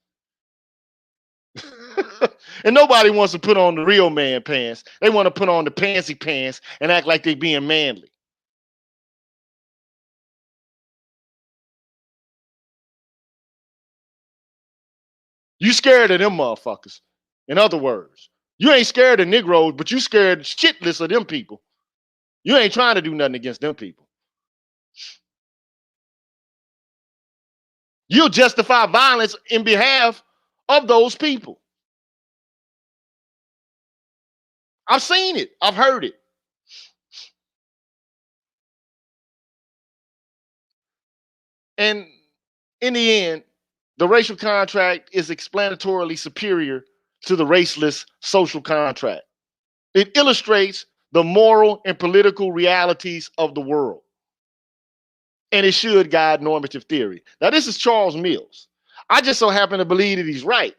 [SPEAKER 1] And nobody wants to put on the real man pants. They want to put on the pantsy pants and act like they being manly. You scared of them motherfuckers. In other words, you ain't scared of Negroes, but you scared shitless of them people. You ain't trying to do nothing against them people. You'll justify violence in behalf of those people. I've seen it. I've heard it. And in the end, the racial contract is explanatorily superior to the raceless social contract. It illustrates the moral and political realities of the world. And it should guide normative theory. Now, this is Charles Mills. I just so happen to believe that he's right.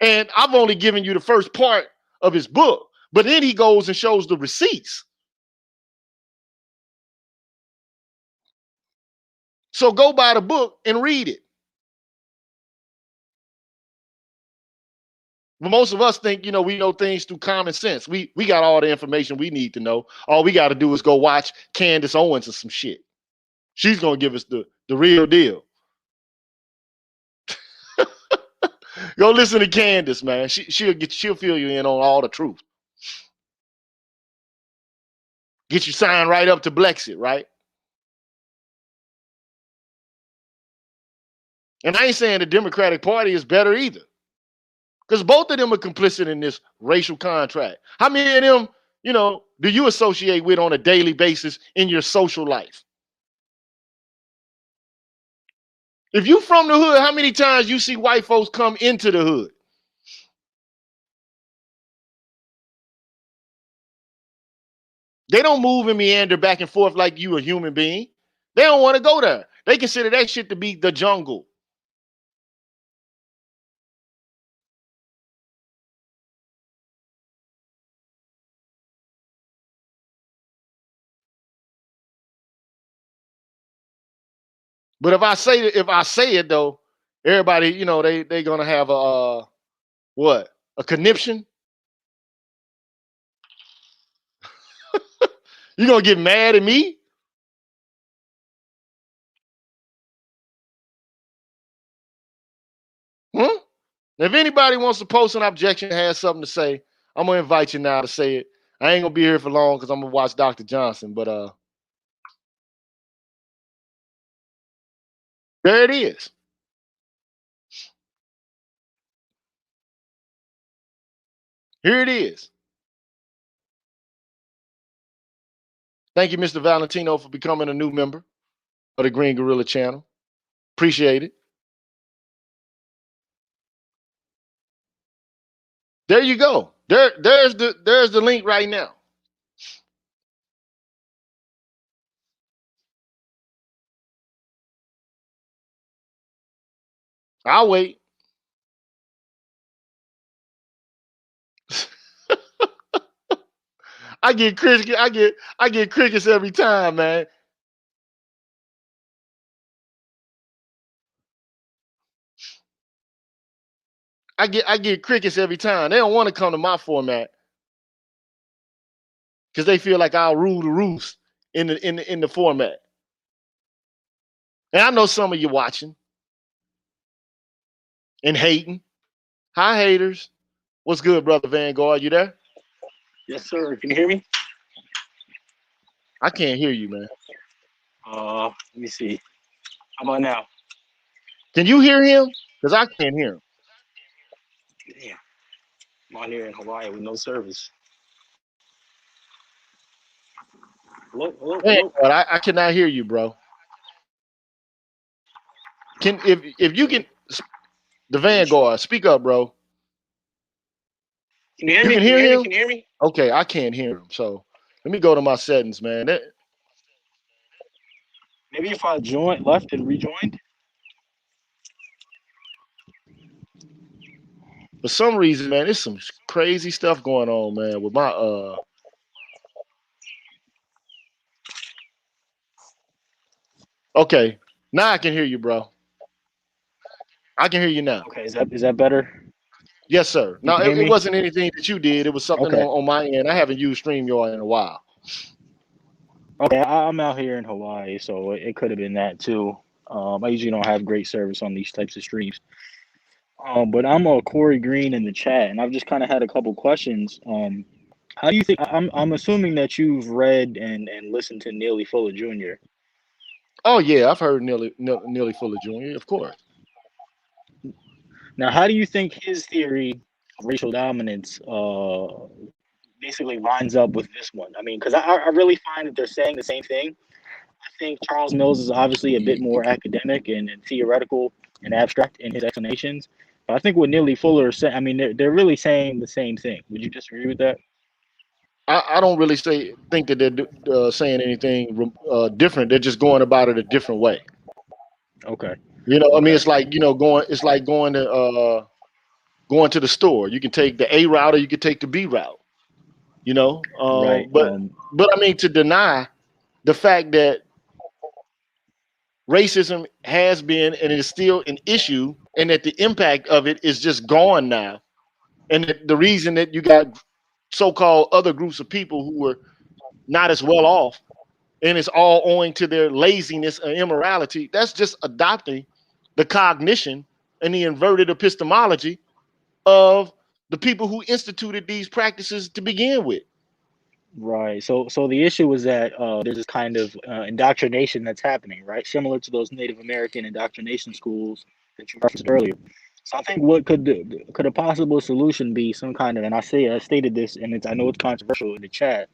[SPEAKER 1] And I've only given you the first part of his book, but then he goes and shows the receipts. So go buy the book and read it. But most of us think, we know things through common sense. We got all the information we need to know. All we got to do is go watch Candace Owens or some shit. She's gonna give us the real deal. Go listen to Candace, man. She'll fill you in on all the truth. Get you signed right up to Blexit, right? And I ain't saying the Democratic Party is better either, because both of them are complicit in this racial contract. How many of them, do you associate with on a daily basis in your social life? If you from the hood, how many times you see white folks come into the hood? They don't move and meander back and forth like you a human being. They don't want to go there. They consider that shit to be the jungle. But if I say it though, everybody, they gonna have a what? A conniption? You gonna get mad at me? Huh? If anybody wants to post an objection, has something to say, I'm gonna invite you now to say it. I ain't gonna be here for long because I'm gonna watch Dr. Johnson, but there it is. Here it is. Thank you, Mr. Valentino, for becoming a new member of the Green Gorilla channel. Appreciate it. There you go. There's the link right now. I'll wait. I get crickets every time, man. I get crickets every time. They don't want to come to my format because they feel like I'll rule the roost in the format. And I know some of you watching and hating. Hi, haters. What's good, brother Vanguard? You there?
[SPEAKER 2] Yes, sir. Can you hear me?
[SPEAKER 1] I can't hear you, man.
[SPEAKER 2] Let me see. How about now?
[SPEAKER 1] Can you hear him? Because I can't hear him.
[SPEAKER 2] Damn. I'm on here in Hawaii with no service. Hello.
[SPEAKER 1] I cannot hear you, bro. If you can, the Vanguard, speak up, bro.
[SPEAKER 2] Can you hear
[SPEAKER 1] You
[SPEAKER 2] me?
[SPEAKER 1] can hear him?
[SPEAKER 2] Can you hear me?
[SPEAKER 1] Okay, I can't hear him. So let me go to my settings, man.
[SPEAKER 2] Maybe if I left and rejoined.
[SPEAKER 1] For some reason, man, there's some crazy stuff going on, man, with my Okay, now I can hear you, bro. I can hear you now.
[SPEAKER 2] Okay, is that better?
[SPEAKER 1] Yes, sir.
[SPEAKER 2] You
[SPEAKER 1] Now
[SPEAKER 2] can hear
[SPEAKER 1] it
[SPEAKER 2] me?
[SPEAKER 1] wasn't anything that you did. It was something
[SPEAKER 2] Okay.
[SPEAKER 1] on my end. I haven't used StreamYard in a while.
[SPEAKER 2] Okay, I'm out here in Hawaii, so it could have been that too. I usually don't have great service on these types of streams. But I'm a Corey Green in the chat, and I've just kind of had a couple questions. How do you think? I'm assuming that you've read and listened to Neely Fuller Jr.
[SPEAKER 1] Oh yeah, I've heard Neely Fuller Jr. Of course.
[SPEAKER 2] Now, how do you think his theory of racial dominance, basically lines up with this one. I mean, because I really find that they're saying the same thing. I think Charles Mills is obviously a bit more academic and theoretical and abstract in his explanations. But I think what Neely Fuller is saying, I mean, they're really saying the same thing. Would you disagree with that?
[SPEAKER 1] I don't really think that they're saying anything different. They're just going about it a different way.
[SPEAKER 2] Okay.
[SPEAKER 1] You know, I mean,
[SPEAKER 2] Okay.
[SPEAKER 1] it's like going. It's like going to the store. You can take the A route or you can take the B route. You know,
[SPEAKER 2] Right.
[SPEAKER 1] but I mean to deny the fact that racism has been and is still an issue, and that the impact of it is just gone now, and that the reason that you got so-called other groups of people who were not as well off, and it's all owing to their laziness and immorality. That's just adopting the cognition and the inverted epistemology of the people who instituted these practices to begin with.
[SPEAKER 2] Right. So the issue is that there's this kind of indoctrination that's happening, right? Similar to those Native American indoctrination schools that you referenced earlier. So I think what could a possible solution be some kind of, and I stated this, and I know it's controversial in the chat,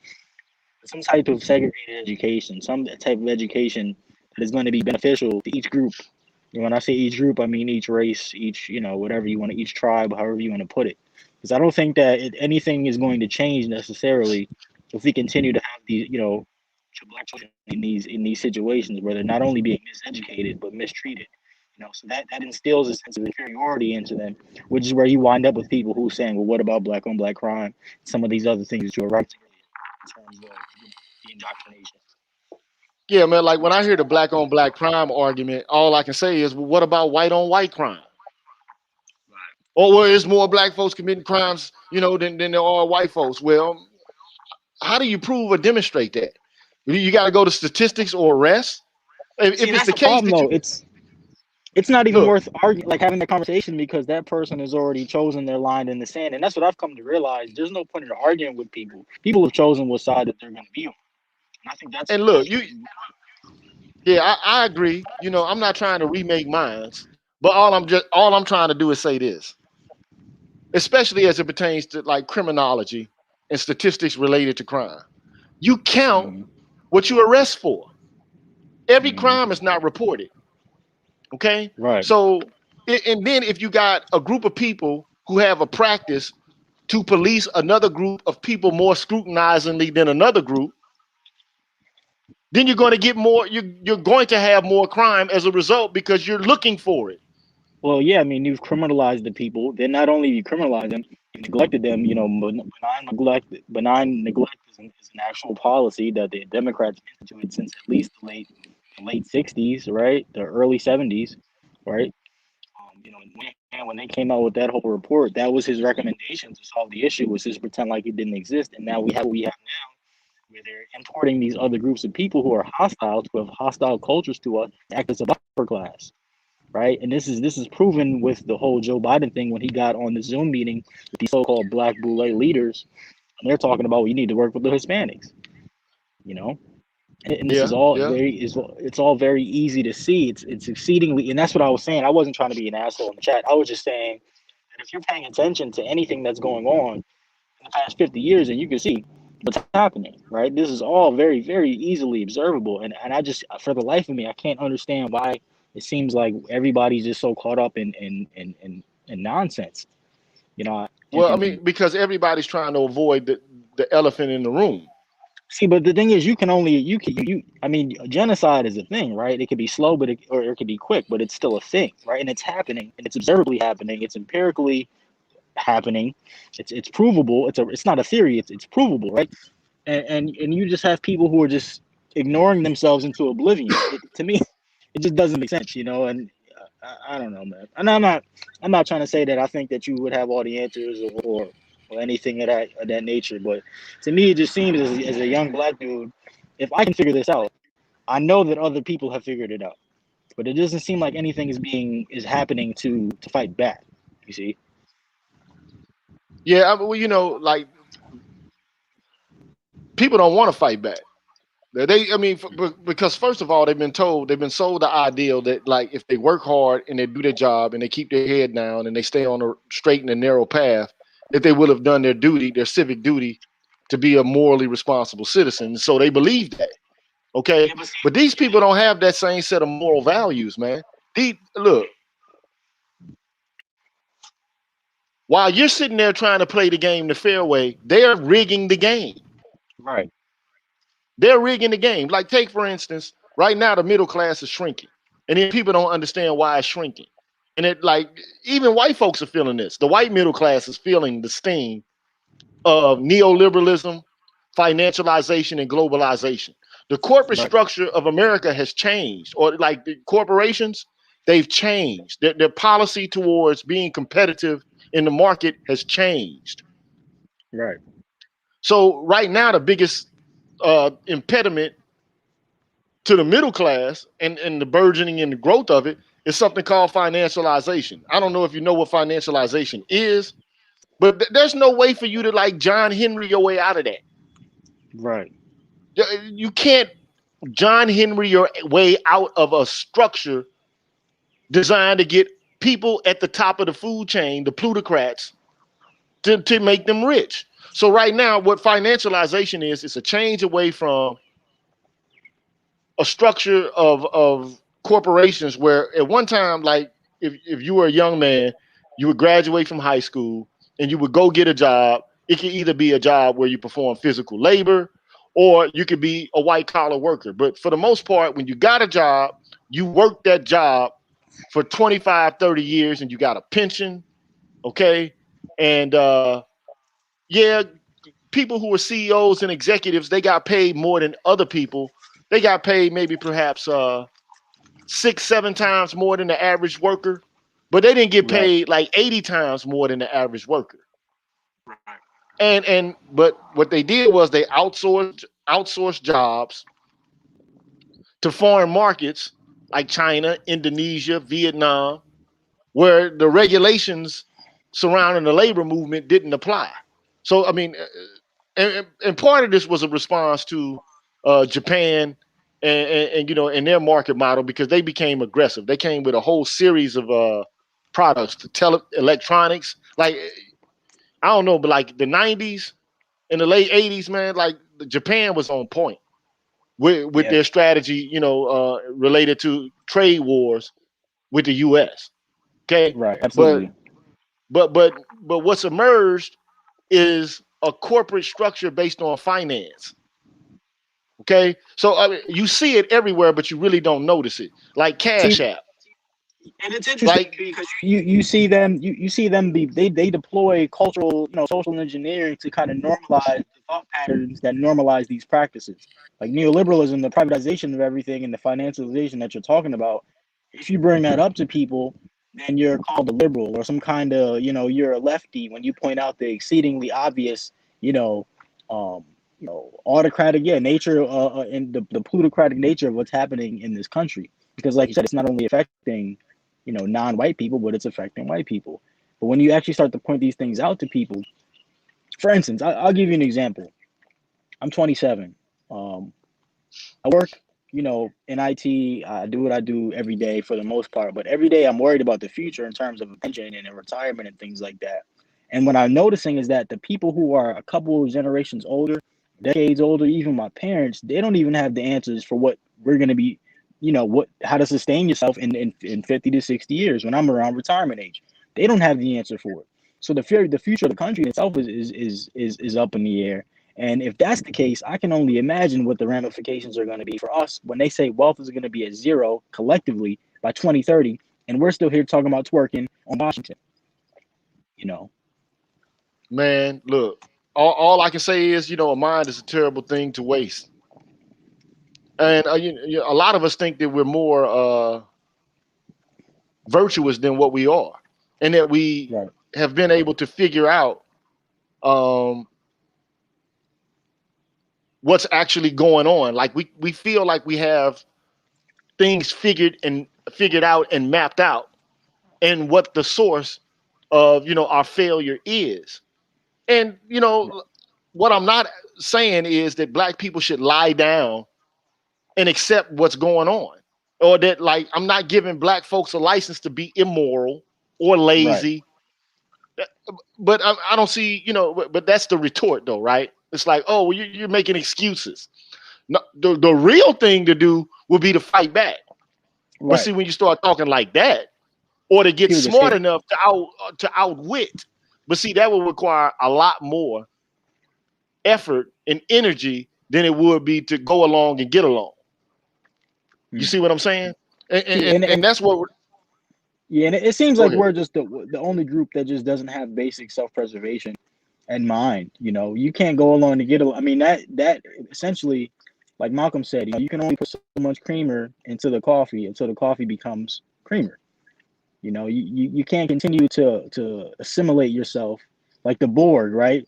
[SPEAKER 2] some type of segregated education, some type of education that is going to be beneficial to each group. And when I say each group, I mean each race, each, whatever you want to, each tribe, however you want to put it. Because I don't think that anything is going to change necessarily if we continue to have these, black children in these situations where they're not only being miseducated but mistreated. So that instills a sense of inferiority into them, which is where you wind up with people who are saying, well, what about black on black crime? Some of these other things that you're right in terms of the indoctrination.
[SPEAKER 1] Yeah, man. Like when I hear the black on black crime argument, all I can say is, well, what about white on white crime? Or well, there's more black folks committing crimes, than there are white folks. Well, how do you prove or demonstrate that? You got to go to statistics or arrests.
[SPEAKER 2] See,
[SPEAKER 1] If it's
[SPEAKER 2] that's
[SPEAKER 1] the
[SPEAKER 2] the
[SPEAKER 1] case
[SPEAKER 2] problem
[SPEAKER 1] that
[SPEAKER 2] though.
[SPEAKER 1] you
[SPEAKER 2] It's not even
[SPEAKER 1] look,
[SPEAKER 2] worth arguing, like having that conversation, because that person has already chosen their line in the sand, and that's what I've come to realize. There's no point in arguing with people. People have chosen what side that they're going to be on, and I think
[SPEAKER 1] and look,
[SPEAKER 2] that's
[SPEAKER 1] yeah, I agree. I'm not trying to remake minds, but all I'm trying to do is say this, especially as it pertains to like criminology and statistics related to crime. You count
[SPEAKER 2] mm,
[SPEAKER 1] what you arrest for. Every
[SPEAKER 2] mm,
[SPEAKER 1] crime is not reported. Okay,
[SPEAKER 2] right.
[SPEAKER 1] so and then if you got a group of people who have a practice to police another group of people more scrutinizingly than another group, then you're going to get more. You're going to have more crime as a result because you're looking for it.
[SPEAKER 2] Well, yeah, I mean, you've criminalized the people. Then not only you criminalize them, you neglected them. Benign neglect is an actual policy that the Democrats instituted since at least the late '60s, right? The early '70s, right? When they came out with that whole report, that was his recommendation to solve the issue, was just pretend like it didn't exist. And now we have what we have now, where they're importing these other groups of people who are hostile, who have hostile cultures to us, to act as a buffer class, right? And this is proven with the whole Joe Biden thing when he got on the Zoom meeting with these so-called Black Boule leaders, and they're talking about we need to work with the Hispanics, you know. And this is
[SPEAKER 1] Yeah,
[SPEAKER 2] all
[SPEAKER 1] yeah.
[SPEAKER 2] it's all very easy to see. It's exceedingly, and that's what I was saying. I wasn't trying to be an asshole in the chat. I was just saying that if you're paying attention to anything that's going on in the past 50 years, and you can see what's happening, right? This is all very, very easily observable. And I just, for the life of me, I can't understand why it seems like everybody's just so caught up in nonsense, you know.
[SPEAKER 1] Well, I
[SPEAKER 2] And
[SPEAKER 1] mean, because everybody's trying to avoid the elephant in the room.
[SPEAKER 2] see, but the thing is, you can only I mean, genocide is a thing, right? It could be slow, or it could be quick, but it's still a thing, right? And it's happening, and it's observably happening. It's empirically happening. It's provable. It's not a theory. It's provable, right? And you just have people who are just ignoring themselves into oblivion. To me, it just doesn't make sense, And I don't know, man. And I'm not trying to say that I think that you would have all the answers, or anything of that nature. But to me, it just seems as a young black dude, if I can figure this out, I know that other people have figured it out. But it doesn't seem like anything is happening to fight back. You see?
[SPEAKER 1] Yeah, well, like people don't want to fight back. I mean, because first of all, they've been sold the ideal that like if they work hard and they do their job and they keep their head down and they stay on a straight and a narrow path, that they will have done their duty, their civic duty, to be a morally responsible citizen. So they believe that. Okay.
[SPEAKER 2] Yeah, but see,
[SPEAKER 1] But these people don't have that same set of moral values, man. Look, while you're sitting there trying to play the game the fair way, they're rigging the game.
[SPEAKER 2] right,
[SPEAKER 1] They're rigging the game. Like, take, for instance, right now, the middle class is shrinking. And then people don't understand why it's shrinking. And it, like, even white folks are feeling this. The white middle class is feeling the sting of neoliberalism, financialization, and globalization. The corporate
[SPEAKER 2] right,
[SPEAKER 1] structure of America has changed, or like the corporations, they've changed. Their policy towards being competitive in the market has changed.
[SPEAKER 2] right,
[SPEAKER 1] So right now, the biggest impediment to the middle class and the burgeoning and the growth of it is something called financialization. I don't know if you know what financialization is, but there's no way for you to like John Henry your way out of that.
[SPEAKER 2] right,
[SPEAKER 1] You can't John Henry your way out of a structure designed to get people at the top of the food chain, the plutocrats, to make them rich. So right now, what financialization is, it's a change away from a structure of corporations where at one time, like if you were a young man, you would graduate from high school and you would go get a job. It could either be a job where you perform physical labor or you could be a white collar worker. But for the most part, when you got a job, you worked that job for 25, 30 years and you got a pension. Okay. And yeah, people who were CEOs and executives, they got paid more than other people. They got paid maybe perhaps 6, 7 times more than the average worker, but they didn't get
[SPEAKER 2] right,
[SPEAKER 1] paid like 80 times more than the average worker.
[SPEAKER 2] right,
[SPEAKER 1] And but what they did was they outsourced jobs to foreign markets like China, Indonesia, Vietnam, where the regulations surrounding the labor movement didn't apply. So I mean, and part of this was a response to Japan and you know and their market model because they became aggressive. They came with a whole series of products to electronics. Like I don't know, but like the '90s and the late '80s, man, like Japan was on point with
[SPEAKER 2] yeah,
[SPEAKER 1] their strategy. You know, related to trade wars with the U.S. Okay,
[SPEAKER 2] right,
[SPEAKER 1] but
[SPEAKER 2] absolutely.
[SPEAKER 1] but what's emerged is a corporate structure based on finance. Okay, so I mean, you see it everywhere, but you really don't notice it. Like Cash
[SPEAKER 2] See,
[SPEAKER 1] App,
[SPEAKER 2] and it's interesting
[SPEAKER 1] like
[SPEAKER 2] because you see them you see them be they deploy cultural social engineering to kind of normalize the thought patterns that normalize these practices like neoliberalism, the privatization of everything, and the financialization that you're talking about. If you bring that up to people, then you're called a liberal or some kind of you're a lefty when you point out the exceedingly obvious you know um autocratic nature and the plutocratic nature of what's happening in this country, because like you said, it's not only affecting non-white people, but it's affecting white people. But when you actually start to point these things out to people, for instance, I'll give you an example. I'm 27. Um, I work, in IT. I do what I do every day for the most part, but every day I'm worried about the future in terms of pension and retirement and things like that. And what I'm noticing is that the people who are a couple of generations older, decades older, even my parents, they don't even have the answers for what we're going to be, how to sustain yourself in 50 to 60 years when I'm around retirement age. They don't have the answer for it. So the future of the country itself is up in the air. And if that's the case, I can only imagine what the ramifications are going to be for us when they say wealth is going to be at zero collectively by 2030, and we're still here talking about twerking on Washington. You know,
[SPEAKER 1] man, look, all I can say is, you know, a mind is a terrible thing to waste, and a lot of us think that we're more virtuous than what we are, and that we
[SPEAKER 2] right,
[SPEAKER 1] have been able to figure out um, what's actually going on. Like we feel like we have things figured out and mapped out, and what the source of our failure is. And what I'm not saying is that black people should lie down and accept what's going on, or that like I'm not giving black folks a license to be immoral or
[SPEAKER 2] right,
[SPEAKER 1] lazy. But I don't see, but that's the retort though, right? It's like, oh, well, you're making excuses. No, the real thing to do would be to fight back. But
[SPEAKER 2] Right.
[SPEAKER 1] see, when you start talking like that, or to get
[SPEAKER 2] People get
[SPEAKER 1] smart
[SPEAKER 2] scared.
[SPEAKER 1] enough to outwit, but see, that would require a lot more effort and energy than it would be to go along and get along. You
[SPEAKER 2] Hmm.
[SPEAKER 1] see what I'm saying? And
[SPEAKER 2] See,
[SPEAKER 1] and, and that's what we're,
[SPEAKER 2] yeah, and it seems
[SPEAKER 1] go
[SPEAKER 2] like
[SPEAKER 1] ahead.
[SPEAKER 2] we're just the only group that just doesn't have basic self-preservation in mind. You know, you can't go along to get I mean, that essentially, like Malcolm said, you know, you can only put so much creamer into the coffee until the coffee becomes creamer. You know, you can't continue to assimilate yourself like the Borg, right?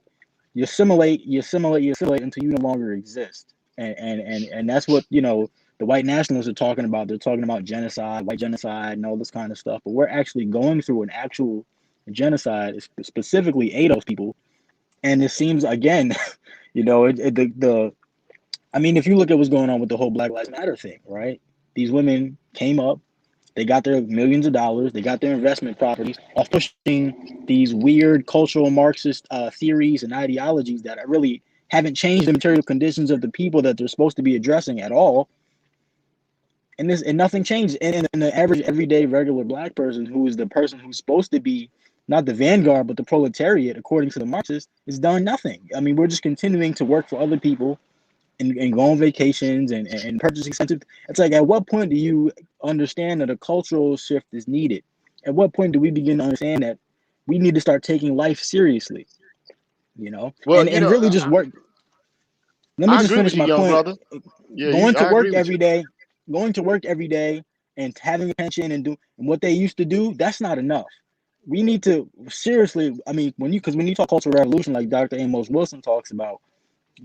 [SPEAKER 2] You assimilate until you no longer exist. And that's what, you know, the white nationalists are talking about. They're talking about genocide, white genocide, and all this kind of stuff. But we're actually going through an actual genocide, specifically ADOS people. And it seems again, you know, the I mean, if you look at what's going on with the whole Black Lives Matter thing, right? These women came up, they got their millions of dollars, they got their investment properties off pushing these weird cultural Marxist theories and ideologies that really haven't changed the material conditions of the people that they're supposed to be addressing at all. And nothing changed. And the average, everyday, regular black person, who is the person who's supposed to be not the vanguard, but the proletariat, according to the Marxists, is done nothing. I mean, we're just continuing to work for other people and go on vacations and purchase expensive. It's like, at what point do you understand that a cultural shift is needed? At what point do we begin to understand that we need to start taking life seriously? You know,
[SPEAKER 1] Well,
[SPEAKER 2] and really just work. Let me
[SPEAKER 1] I
[SPEAKER 2] just
[SPEAKER 1] agree with
[SPEAKER 2] finish
[SPEAKER 1] you,
[SPEAKER 2] my
[SPEAKER 1] young
[SPEAKER 2] point.
[SPEAKER 1] brother. Yeah,
[SPEAKER 2] Going to
[SPEAKER 1] I agree
[SPEAKER 2] work
[SPEAKER 1] with
[SPEAKER 2] every
[SPEAKER 1] you.
[SPEAKER 2] day, going to work every day, and having a pension and what they used to do, that's not enough. We need to seriously. I mean, when you talk cultural revolution, like Dr. Amos Wilson talks about,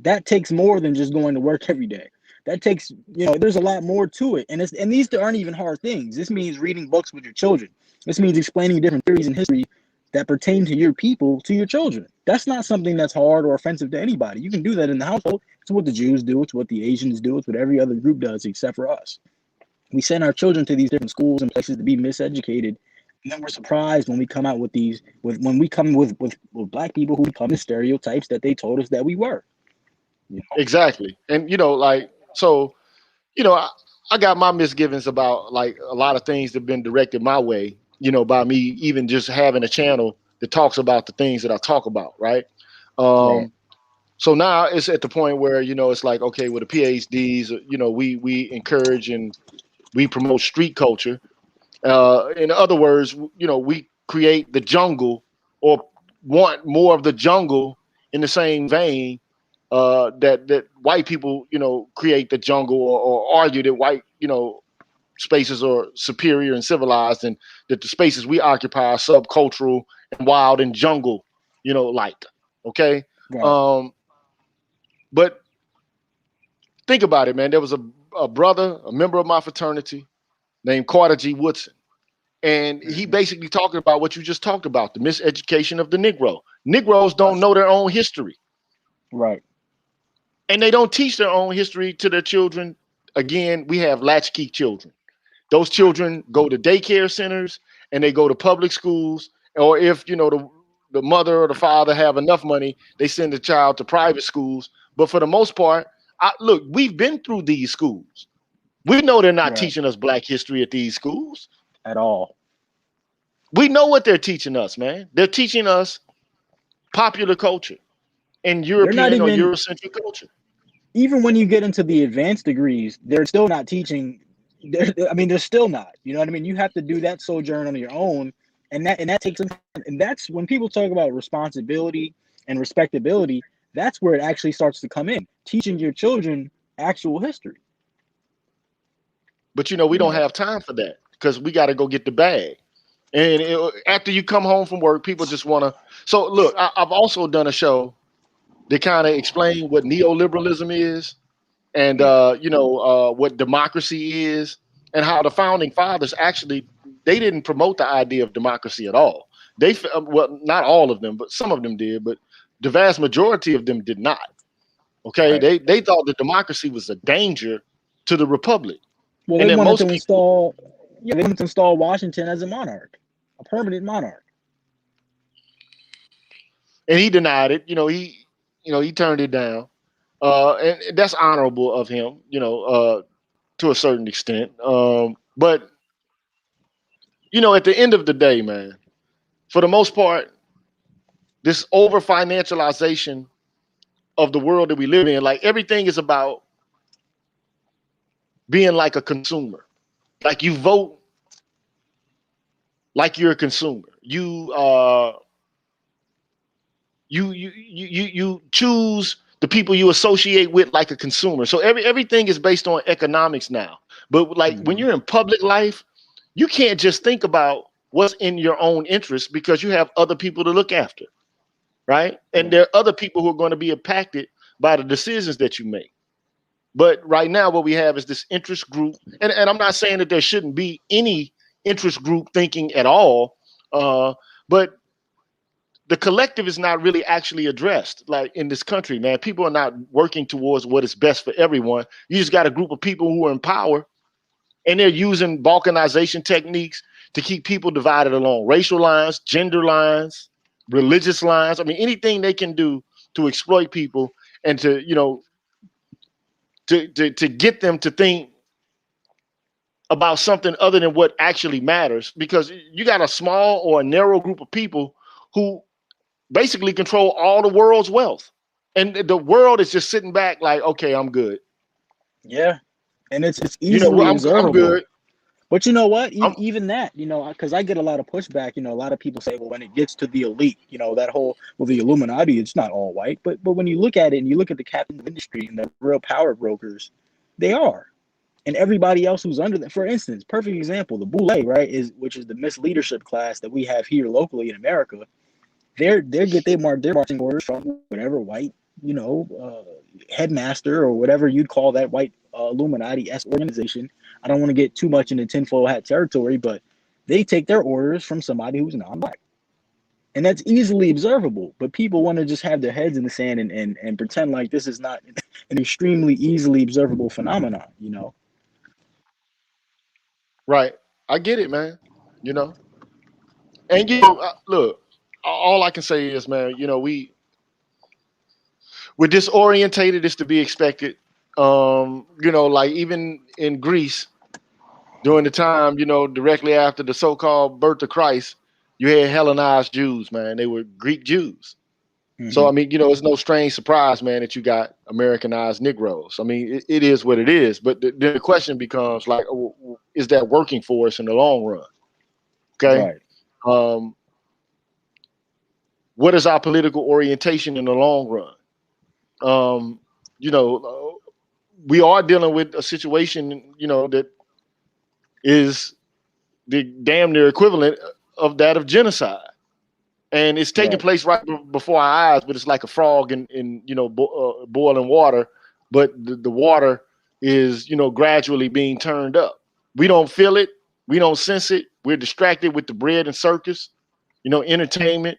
[SPEAKER 2] that takes more than just going to work every day. That takes, you know, there's a lot more to it. And these aren't even hard things. This means reading books with your children. This means explaining different theories in history that pertain to your people to your children. That's not something that's hard or offensive to anybody. You can do that in the household. It's what the Jews do. It's what the Asians do. It's what every other group does except for us. We send our children to these different schools and places to be miseducated. And then we're surprised when we come out with when we come with black people who become the stereotypes that they told us that we were. You know?
[SPEAKER 1] Exactly. And like, so, I got my misgivings about like a lot of things that have been directed my way, by me even just having a channel that talks about the things that I talk about, right?
[SPEAKER 2] Right.
[SPEAKER 1] Um, so now it's at the point where, it's like, okay, with the PhDs, we encourage and we promote street culture. In other words, we create the jungle, or want more of the jungle, in the same vein that white people, create the jungle, or argue that white, spaces are superior and civilized, and that the spaces we occupy are subcultural and wild and jungle, like. Okay.
[SPEAKER 2] Right.
[SPEAKER 1] Um, but think about it, man. There was a brother, a member of my fraternity, named Carter G. Woodson. And he
[SPEAKER 2] Mhm.
[SPEAKER 1] basically talking about what you just talked about, the miseducation of the Negro. Negroes don't
[SPEAKER 2] Right.
[SPEAKER 1] know their own history,
[SPEAKER 2] Right.
[SPEAKER 1] and they don't teach their own history to their children. Again, we have latchkey children. Those children go to daycare centers and they go to public schools, or if the mother or the father have enough money, they send the child to private schools. But for the most part, look, we've been through these schools. We know they're not
[SPEAKER 2] Right.
[SPEAKER 1] teaching us Black history at these schools.
[SPEAKER 2] At all.
[SPEAKER 1] We know what they're teaching us, man. They're teaching us popular culture and
[SPEAKER 2] They're not
[SPEAKER 1] European or
[SPEAKER 2] even,
[SPEAKER 1] Eurocentric culture.
[SPEAKER 2] even when you get into the advanced degrees, they're still not teaching. I mean, they're still not. You know what I mean? You have to do that sojourn on your own, and that takes some time. And that's when people talk about responsibility and respectability. That's where it actually starts to come in. Teaching your children actual history.
[SPEAKER 1] But we
[SPEAKER 2] You
[SPEAKER 1] don't
[SPEAKER 2] know.
[SPEAKER 1] have time for that because we got to go get the bag. And after you come home from work, people just want to. So look, I've also done a show that kind of explain what neoliberalism is, and
[SPEAKER 2] Yeah.
[SPEAKER 1] what democracy is, and how the founding fathers actually, they didn't promote the idea of democracy at all. Well, not all of them, but some of them did, but the vast majority of them did not. Okay,
[SPEAKER 2] Right.
[SPEAKER 1] they thought that democracy was a danger to the republic,
[SPEAKER 2] Well,
[SPEAKER 1] and
[SPEAKER 2] they
[SPEAKER 1] that
[SPEAKER 2] wanted
[SPEAKER 1] most
[SPEAKER 2] to
[SPEAKER 1] people.
[SPEAKER 2] install. Yeah, they wanted to install Washington as a monarch, a permanent monarch.
[SPEAKER 1] And he denied it. he turned it down, and that's honorable of him, to a certain extent. But at the end of the day, man, for the most part, this over financialization of the world that we live in, like everything is about being like a consumer. Like you vote like you're a consumer. You choose the people you associate with like a consumer. So everything is based on economics now. But like when
[SPEAKER 2] Hmm.
[SPEAKER 1] you're in public life, you can't just think about what's in your own interest because you have other people to look after, right? And
[SPEAKER 2] Yeah.
[SPEAKER 1] there are other people who are going to be impacted by the decisions that you make. But right now, what we have is this interest group, and I'm not saying that there shouldn't be any interest group thinking at all, but the collective is not really actually addressed like in this country, man. People are not working towards what is best for everyone. You just got a group of people who are in power and they're using balkanization techniques to keep people divided along racial lines, gender lines, religious lines. I mean, anything they can do to exploit people and to, to get them to think about something other than what actually matters, because you got a small or a narrow group of people who basically control all the world's wealth. And the world is just sitting back like, okay, I'm good.
[SPEAKER 2] Yeah. And it's easily
[SPEAKER 1] I'm
[SPEAKER 2] observable.
[SPEAKER 1] good.
[SPEAKER 2] But you know what?
[SPEAKER 1] I'm
[SPEAKER 2] Even that, because I get a lot of pushback. A lot of people say, well, when it gets to the elite, that whole, well, the Illuminati, it's not all white. But when you look at it and you look at the captains of industry and the real power brokers, they are. And everybody else who's under them. For instance, perfect example, the Boule, right, which is the Miss Leadership class that we have here locally in America. They get their marching orders from whatever white, headmaster or whatever you'd call that white Illuminati-esque organization. I don't want to get too much into tinfoil hat territory, but they take their orders from somebody who's non-black. And that's easily observable. But people want to just have their heads in the sand and pretend like this is not an extremely easily observable phenomenon.
[SPEAKER 1] right. I get it, man. You know, and look, all I can say is, man, we're disorientated. Is to be expected. Like even in Greece during the time, directly after the so-called birth of Christ, you had Hellenized Jews, man. They were Greek Jews. So
[SPEAKER 2] Hmm.
[SPEAKER 1] I mean, it's no strange surprise, man, that you got Americanized Negroes. I mean, it is what it is. But then the question becomes like, is that working for us in the long run? Okay.
[SPEAKER 2] Right.
[SPEAKER 1] Um, what is our political orientation in the long run? Um, we are dealing with a situation, that is the damn near equivalent of that of genocide. And it's taking
[SPEAKER 2] Right.
[SPEAKER 1] place right before our eyes, but it's like a frog in boiling water, but the water is gradually being turned up. We don't feel it, we don't sense it. We're distracted with the bread and circus, entertainment,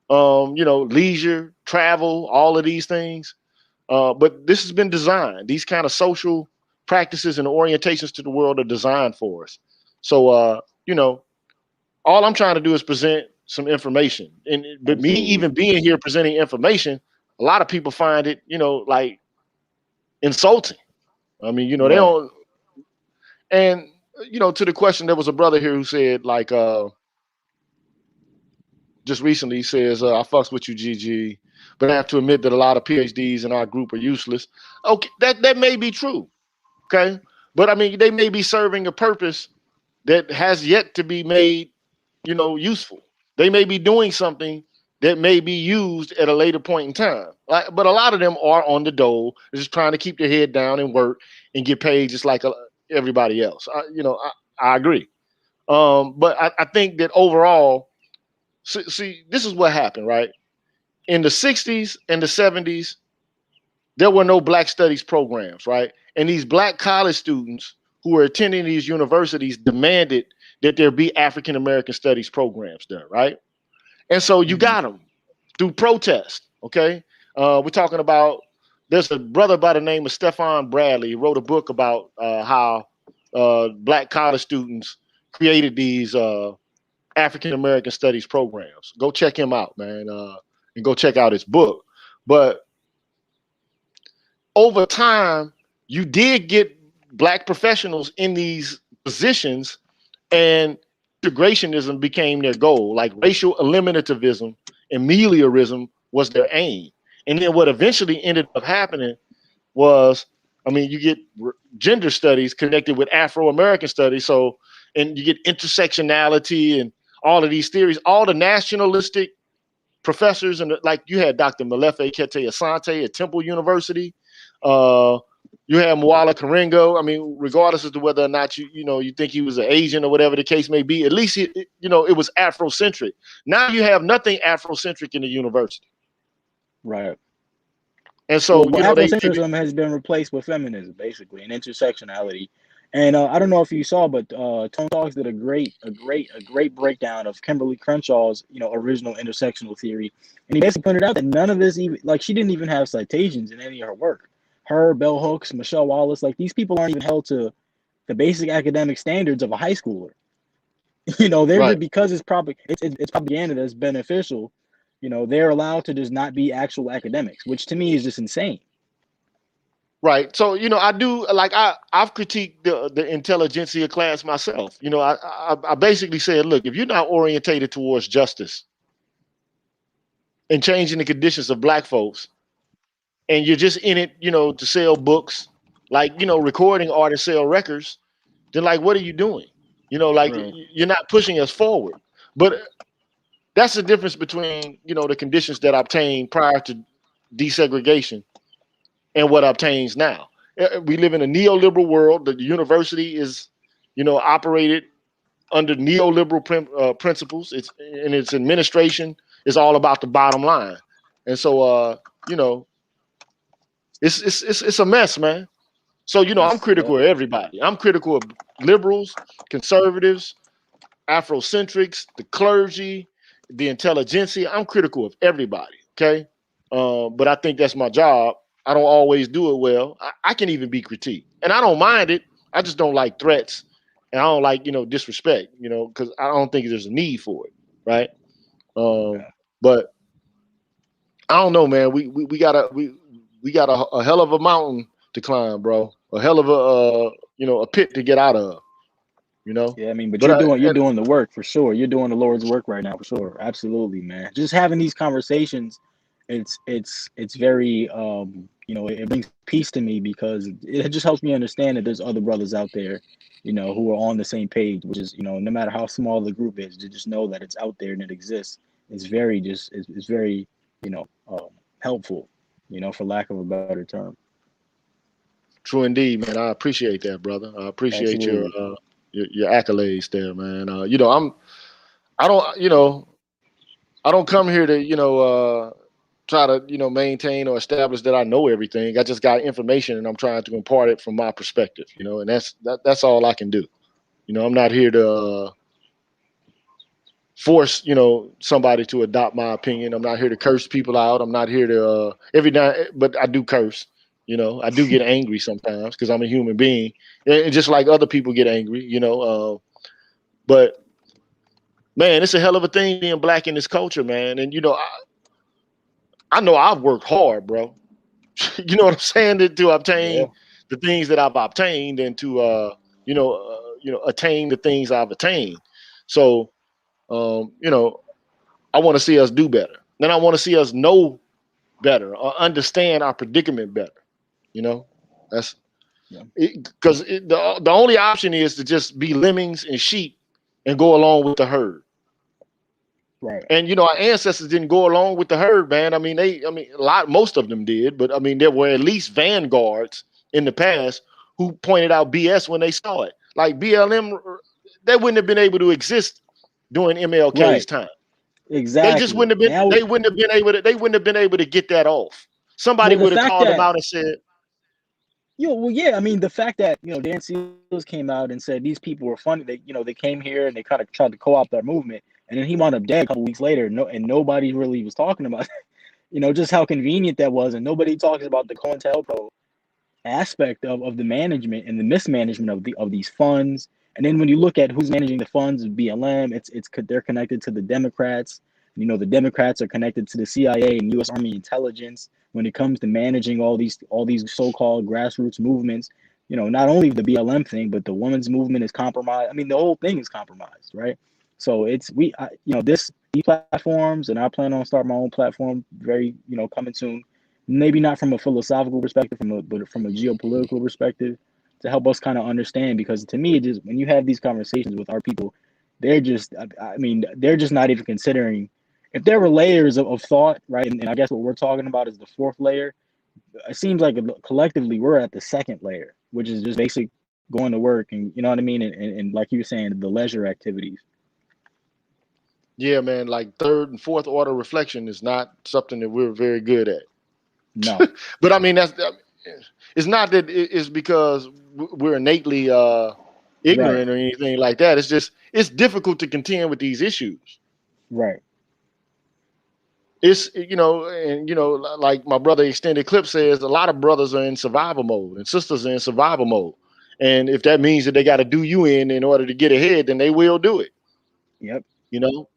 [SPEAKER 1] leisure, travel, all of these things. But this has been designed. These kind of social practices and orientations to the world are designed for us. So, all I'm trying to do is present some information. But me
[SPEAKER 2] Absolutely.
[SPEAKER 1] even being here presenting information, a lot of people find it, like insulting. I mean, they
[SPEAKER 2] Right.
[SPEAKER 1] don't. And to the question, there was a brother here who said, like, just recently, he says, "I fucks with you, GG, but I have to admit that a lot of PhDs in our group are useless." Okay, that may be true. Okay, but I mean, they may be serving a purpose that has yet to be made, useful. They may be doing something that may be used at a later point in time. But a lot of them are on the dole, just trying to keep their head down and work and get paid just like everybody else. I agree. But I think that overall, see, this is what happened, right? In the 60s and the 70s, there were no black studies programs, right? And these black college students who were attending these universities demanded that there be African American studies programs there, right? And so you
[SPEAKER 2] Hmm.
[SPEAKER 1] got them through protest, okay? We're talking about, there's a brother by the name of Stefan Bradley. He wrote a book about how black college students created these African American studies programs. Go check him out, man, and go check out his book. But over time, you did get black professionals in these positions, and integrationism became their goal. Like racial eliminativism and meliorism was their aim. And then what eventually ended up happening was, I mean, you get gender studies connected with Afro-American studies. So, and you get intersectionality and all of these theories, all the nationalistic professors, and like you had Dr. Malefe Kete Asante at Temple University. Uh, you had Mwala Karengo. I mean, regardless as to whether or not you think he was an Asian or whatever the case may be, at least it was Afrocentric. Now you have nothing Afrocentric in the university,
[SPEAKER 2] Right.
[SPEAKER 1] and so
[SPEAKER 2] Well,
[SPEAKER 1] they
[SPEAKER 2] Afrocentrism has been replaced with feminism, basically, and intersectionality. And I don't know if you saw, but Tone Talks did a great breakdown of Kimberly Crenshaw's, original intersectional theory, and he basically pointed out that none of this even, like, she didn't even have citations in any of her work. Her, Bell Hooks, Michelle Wallace, like, these people aren't even held to the basic academic standards of a high schooler. They're
[SPEAKER 1] right,
[SPEAKER 2] just, because it's propaganda that's beneficial. They're allowed to just not be actual academics, which to me is just insane.
[SPEAKER 1] right. So I do, like, I've critiqued the intelligentsia class myself. I basically said, look, if you're not orientated towards justice and changing the conditions of black folks, and you're just in it, to sell books, like, recording artists sell records, then, like, what are you doing? Like,
[SPEAKER 2] Right.
[SPEAKER 1] you're not pushing us forward. But that's the difference between, the conditions that obtained prior to desegregation and what obtains now. We live in a neoliberal world. The university is, operated under neoliberal principles. Its administration is all about the bottom line. And so, it's a mess, man. So, I'm
[SPEAKER 2] Yeah.
[SPEAKER 1] critical of everybody. I'm critical of liberals, conservatives, Afrocentrics, the clergy, the intelligentsia. I'm critical of everybody. Okay. But I think that's my job. I don't always do it well. I can even be critiqued, and I don't mind it. I just don't like threats, and I don't like, disrespect, because I don't think there's a need for it. Right.
[SPEAKER 2] Okay.
[SPEAKER 1] But I don't know, man. We got a hell of a mountain to climb, bro. A hell of a pit to get out of, you know.
[SPEAKER 2] Yeah, I mean, but
[SPEAKER 1] But
[SPEAKER 2] you're doing the work for sure. You're doing the Lord's work right now for sure. Absolutely, man. Just having these conversations, it's very it brings peace to me, because it just helps me understand that there's other brothers out there, who are on the same page, which is, no matter how small the group is, to just know that it's out there and it exists. It's very, helpful, for lack of a better term.
[SPEAKER 1] true indeed, man. I appreciate that, brother. I appreciate
[SPEAKER 2] Absolutely.
[SPEAKER 1] your accolades there, man. I don't you know I don't come here to try to maintain or establish that I know everything. I just got information and I'm trying to impart it from my perspective, and that's all I can do. I'm not here to force somebody to adopt my opinion. I'm not here to curse people out. I'm not here to every now, but I do curse. I do get angry sometimes because I'm a human being, and just like other people get angry. But man, it's a hell of a thing being black in this culture, man. And I know I've worked hard, bro. You know what I'm saying? To
[SPEAKER 2] Yeah.
[SPEAKER 1] obtain the things that I've obtained, and to attain the things I've attained. So I want to see us do better. Then I want to see us know better or understand our predicament better. That's
[SPEAKER 2] Yeah.
[SPEAKER 1] because the only option is to just be lemmings and sheep and go along with the herd.
[SPEAKER 2] Right.
[SPEAKER 1] And our ancestors didn't go along with the herd, man. Most of them did, but there were at least vanguards in the past who pointed out BS when they saw it. Like BLM, they wouldn't have been able to exist during MLK's
[SPEAKER 2] Right.
[SPEAKER 1] time. They just
[SPEAKER 2] Exactly.
[SPEAKER 1] wouldn't have been.
[SPEAKER 2] Now,
[SPEAKER 1] They wouldn't have been able to. They wouldn't have been able to get that off. Somebody
[SPEAKER 2] well, the
[SPEAKER 1] would have
[SPEAKER 2] fact
[SPEAKER 1] called them
[SPEAKER 2] that
[SPEAKER 1] out and said,
[SPEAKER 2] yeah, I mean, the fact that, Dan Seals came out and said these people were funny. They came here and they kind of tried to co-opt our movement, and then he wound up dead a couple weeks later. And nobody really was talking about, just how convenient that was, and nobody talks about the COINTELPRO aspect of the management and the mismanagement of these funds. And then when you look at who's managing the funds of BLM, they're connected to the Democrats. The Democrats are connected to the CIA and U.S. Army intelligence when it comes to managing all these so-called grassroots movements. Not only the BLM thing, but the women's movement is compromised. I mean, the whole thing is compromised, right? So it's these platforms, and I plan on starting my own platform very, coming soon. Maybe not from a philosophical perspective, but from a geopolitical perspective, to help us kind of understand. Because to me, it just when you have these conversations with our people, they're just not even considering if there were layers of thought, right? And I guess what we're talking about is the fourth layer. It seems like collectively we're at the second layer, which is just basic going to work, and you know what I mean, and like you were saying, the leisure activities.
[SPEAKER 1] Yeah, man, like third and fourth order reflection is not something that we're very good at.
[SPEAKER 2] No,
[SPEAKER 1] But I mean, it's not that it's because we're innately
[SPEAKER 2] right,
[SPEAKER 1] ignorant or anything like that. It's just it's difficult to contend with these issues.
[SPEAKER 2] right,
[SPEAKER 1] It's and like my brother Extended Clip says, a lot of brothers are in survival mode and sisters are in survival mode. And if that means that they got to do you in order to get ahead, then they will do it.
[SPEAKER 2] yep,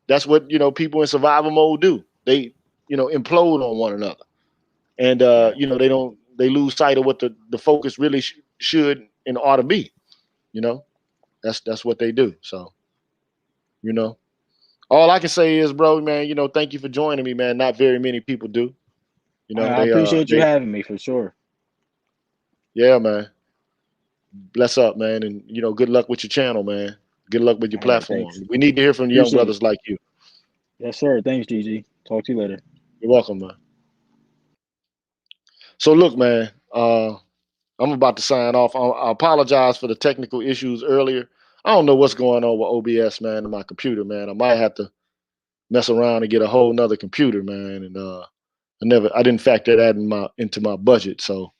[SPEAKER 1] That's what people in survival mode do. They implode on one another, and
[SPEAKER 2] yeah.
[SPEAKER 1] they lose sight of what the focus really should and ought to be. You know, that's what they do. So you know, all I can say is, bro, man, thank you for joining me, man. Not very many people do.
[SPEAKER 2] I appreciate you having me for sure.
[SPEAKER 1] Yeah, man. Bless up, man, and good luck with your channel, man. Good luck with your
[SPEAKER 2] All right,
[SPEAKER 1] platform.
[SPEAKER 2] thanks.
[SPEAKER 1] We need to hear from young
[SPEAKER 2] Appreciate it.
[SPEAKER 1] brothers like you.
[SPEAKER 2] Yes, sir. Thanks, Gigi. Talk to you later.
[SPEAKER 1] You're welcome, man. So look, man, I'm about to sign off. I apologize for the technical issues earlier. I don't know what's going on with OBS, man, in my computer, man. I might have to mess around and get a whole nother computer, man. And I didn't factor that into my budget, so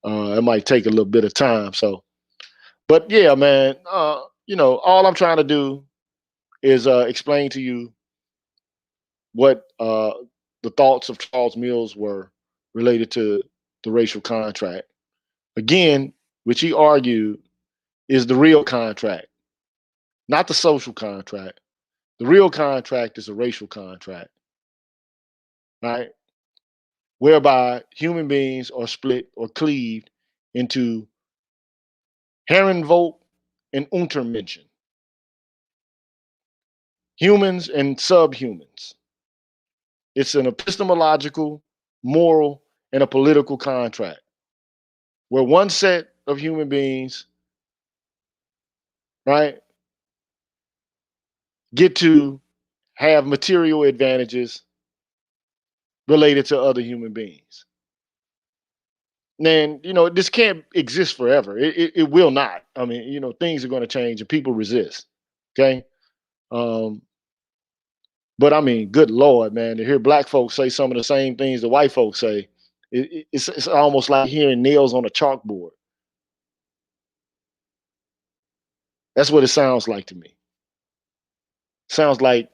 [SPEAKER 1] it might take a little bit of time. So, but yeah, man, all I'm trying to do is explain to you what the thoughts of Charles Mills were related to the racial contract. Again, which he argued is the real contract, not the social contract. The real contract is a racial contract, right? Whereby human beings are split or cleaved into Herrenvolk and Untermenschen, humans and subhumans. It's an epistemological, moral, and a political contract where one set of human beings, right, get to have material advantages related to other human beings. Then this can't exist forever. It will not. I mean, things are going to change and people resist. Okay. Um, but I mean, good Lord, man, to hear black folks say some of the same things the white folks say, it's almost like hearing nails on a chalkboard. That's what it sounds like to me. Sounds like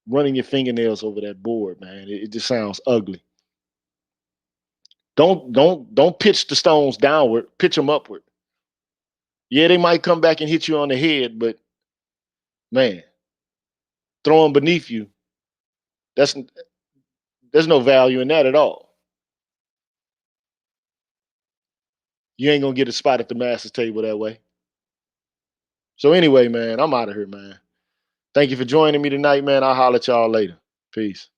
[SPEAKER 1] running your fingernails over that board, man. It just sounds ugly. Don't pitch the stones downward. Pitch them upward. Yeah, they might come back and hit you on the head, but man, throw them beneath you. That's There's no value in that at all. You ain't gonna get a spot at the master's table that way. So anyway, man, I'm out of here, man. Thank you for joining me tonight, man. I'll holler at y'all later. Peace.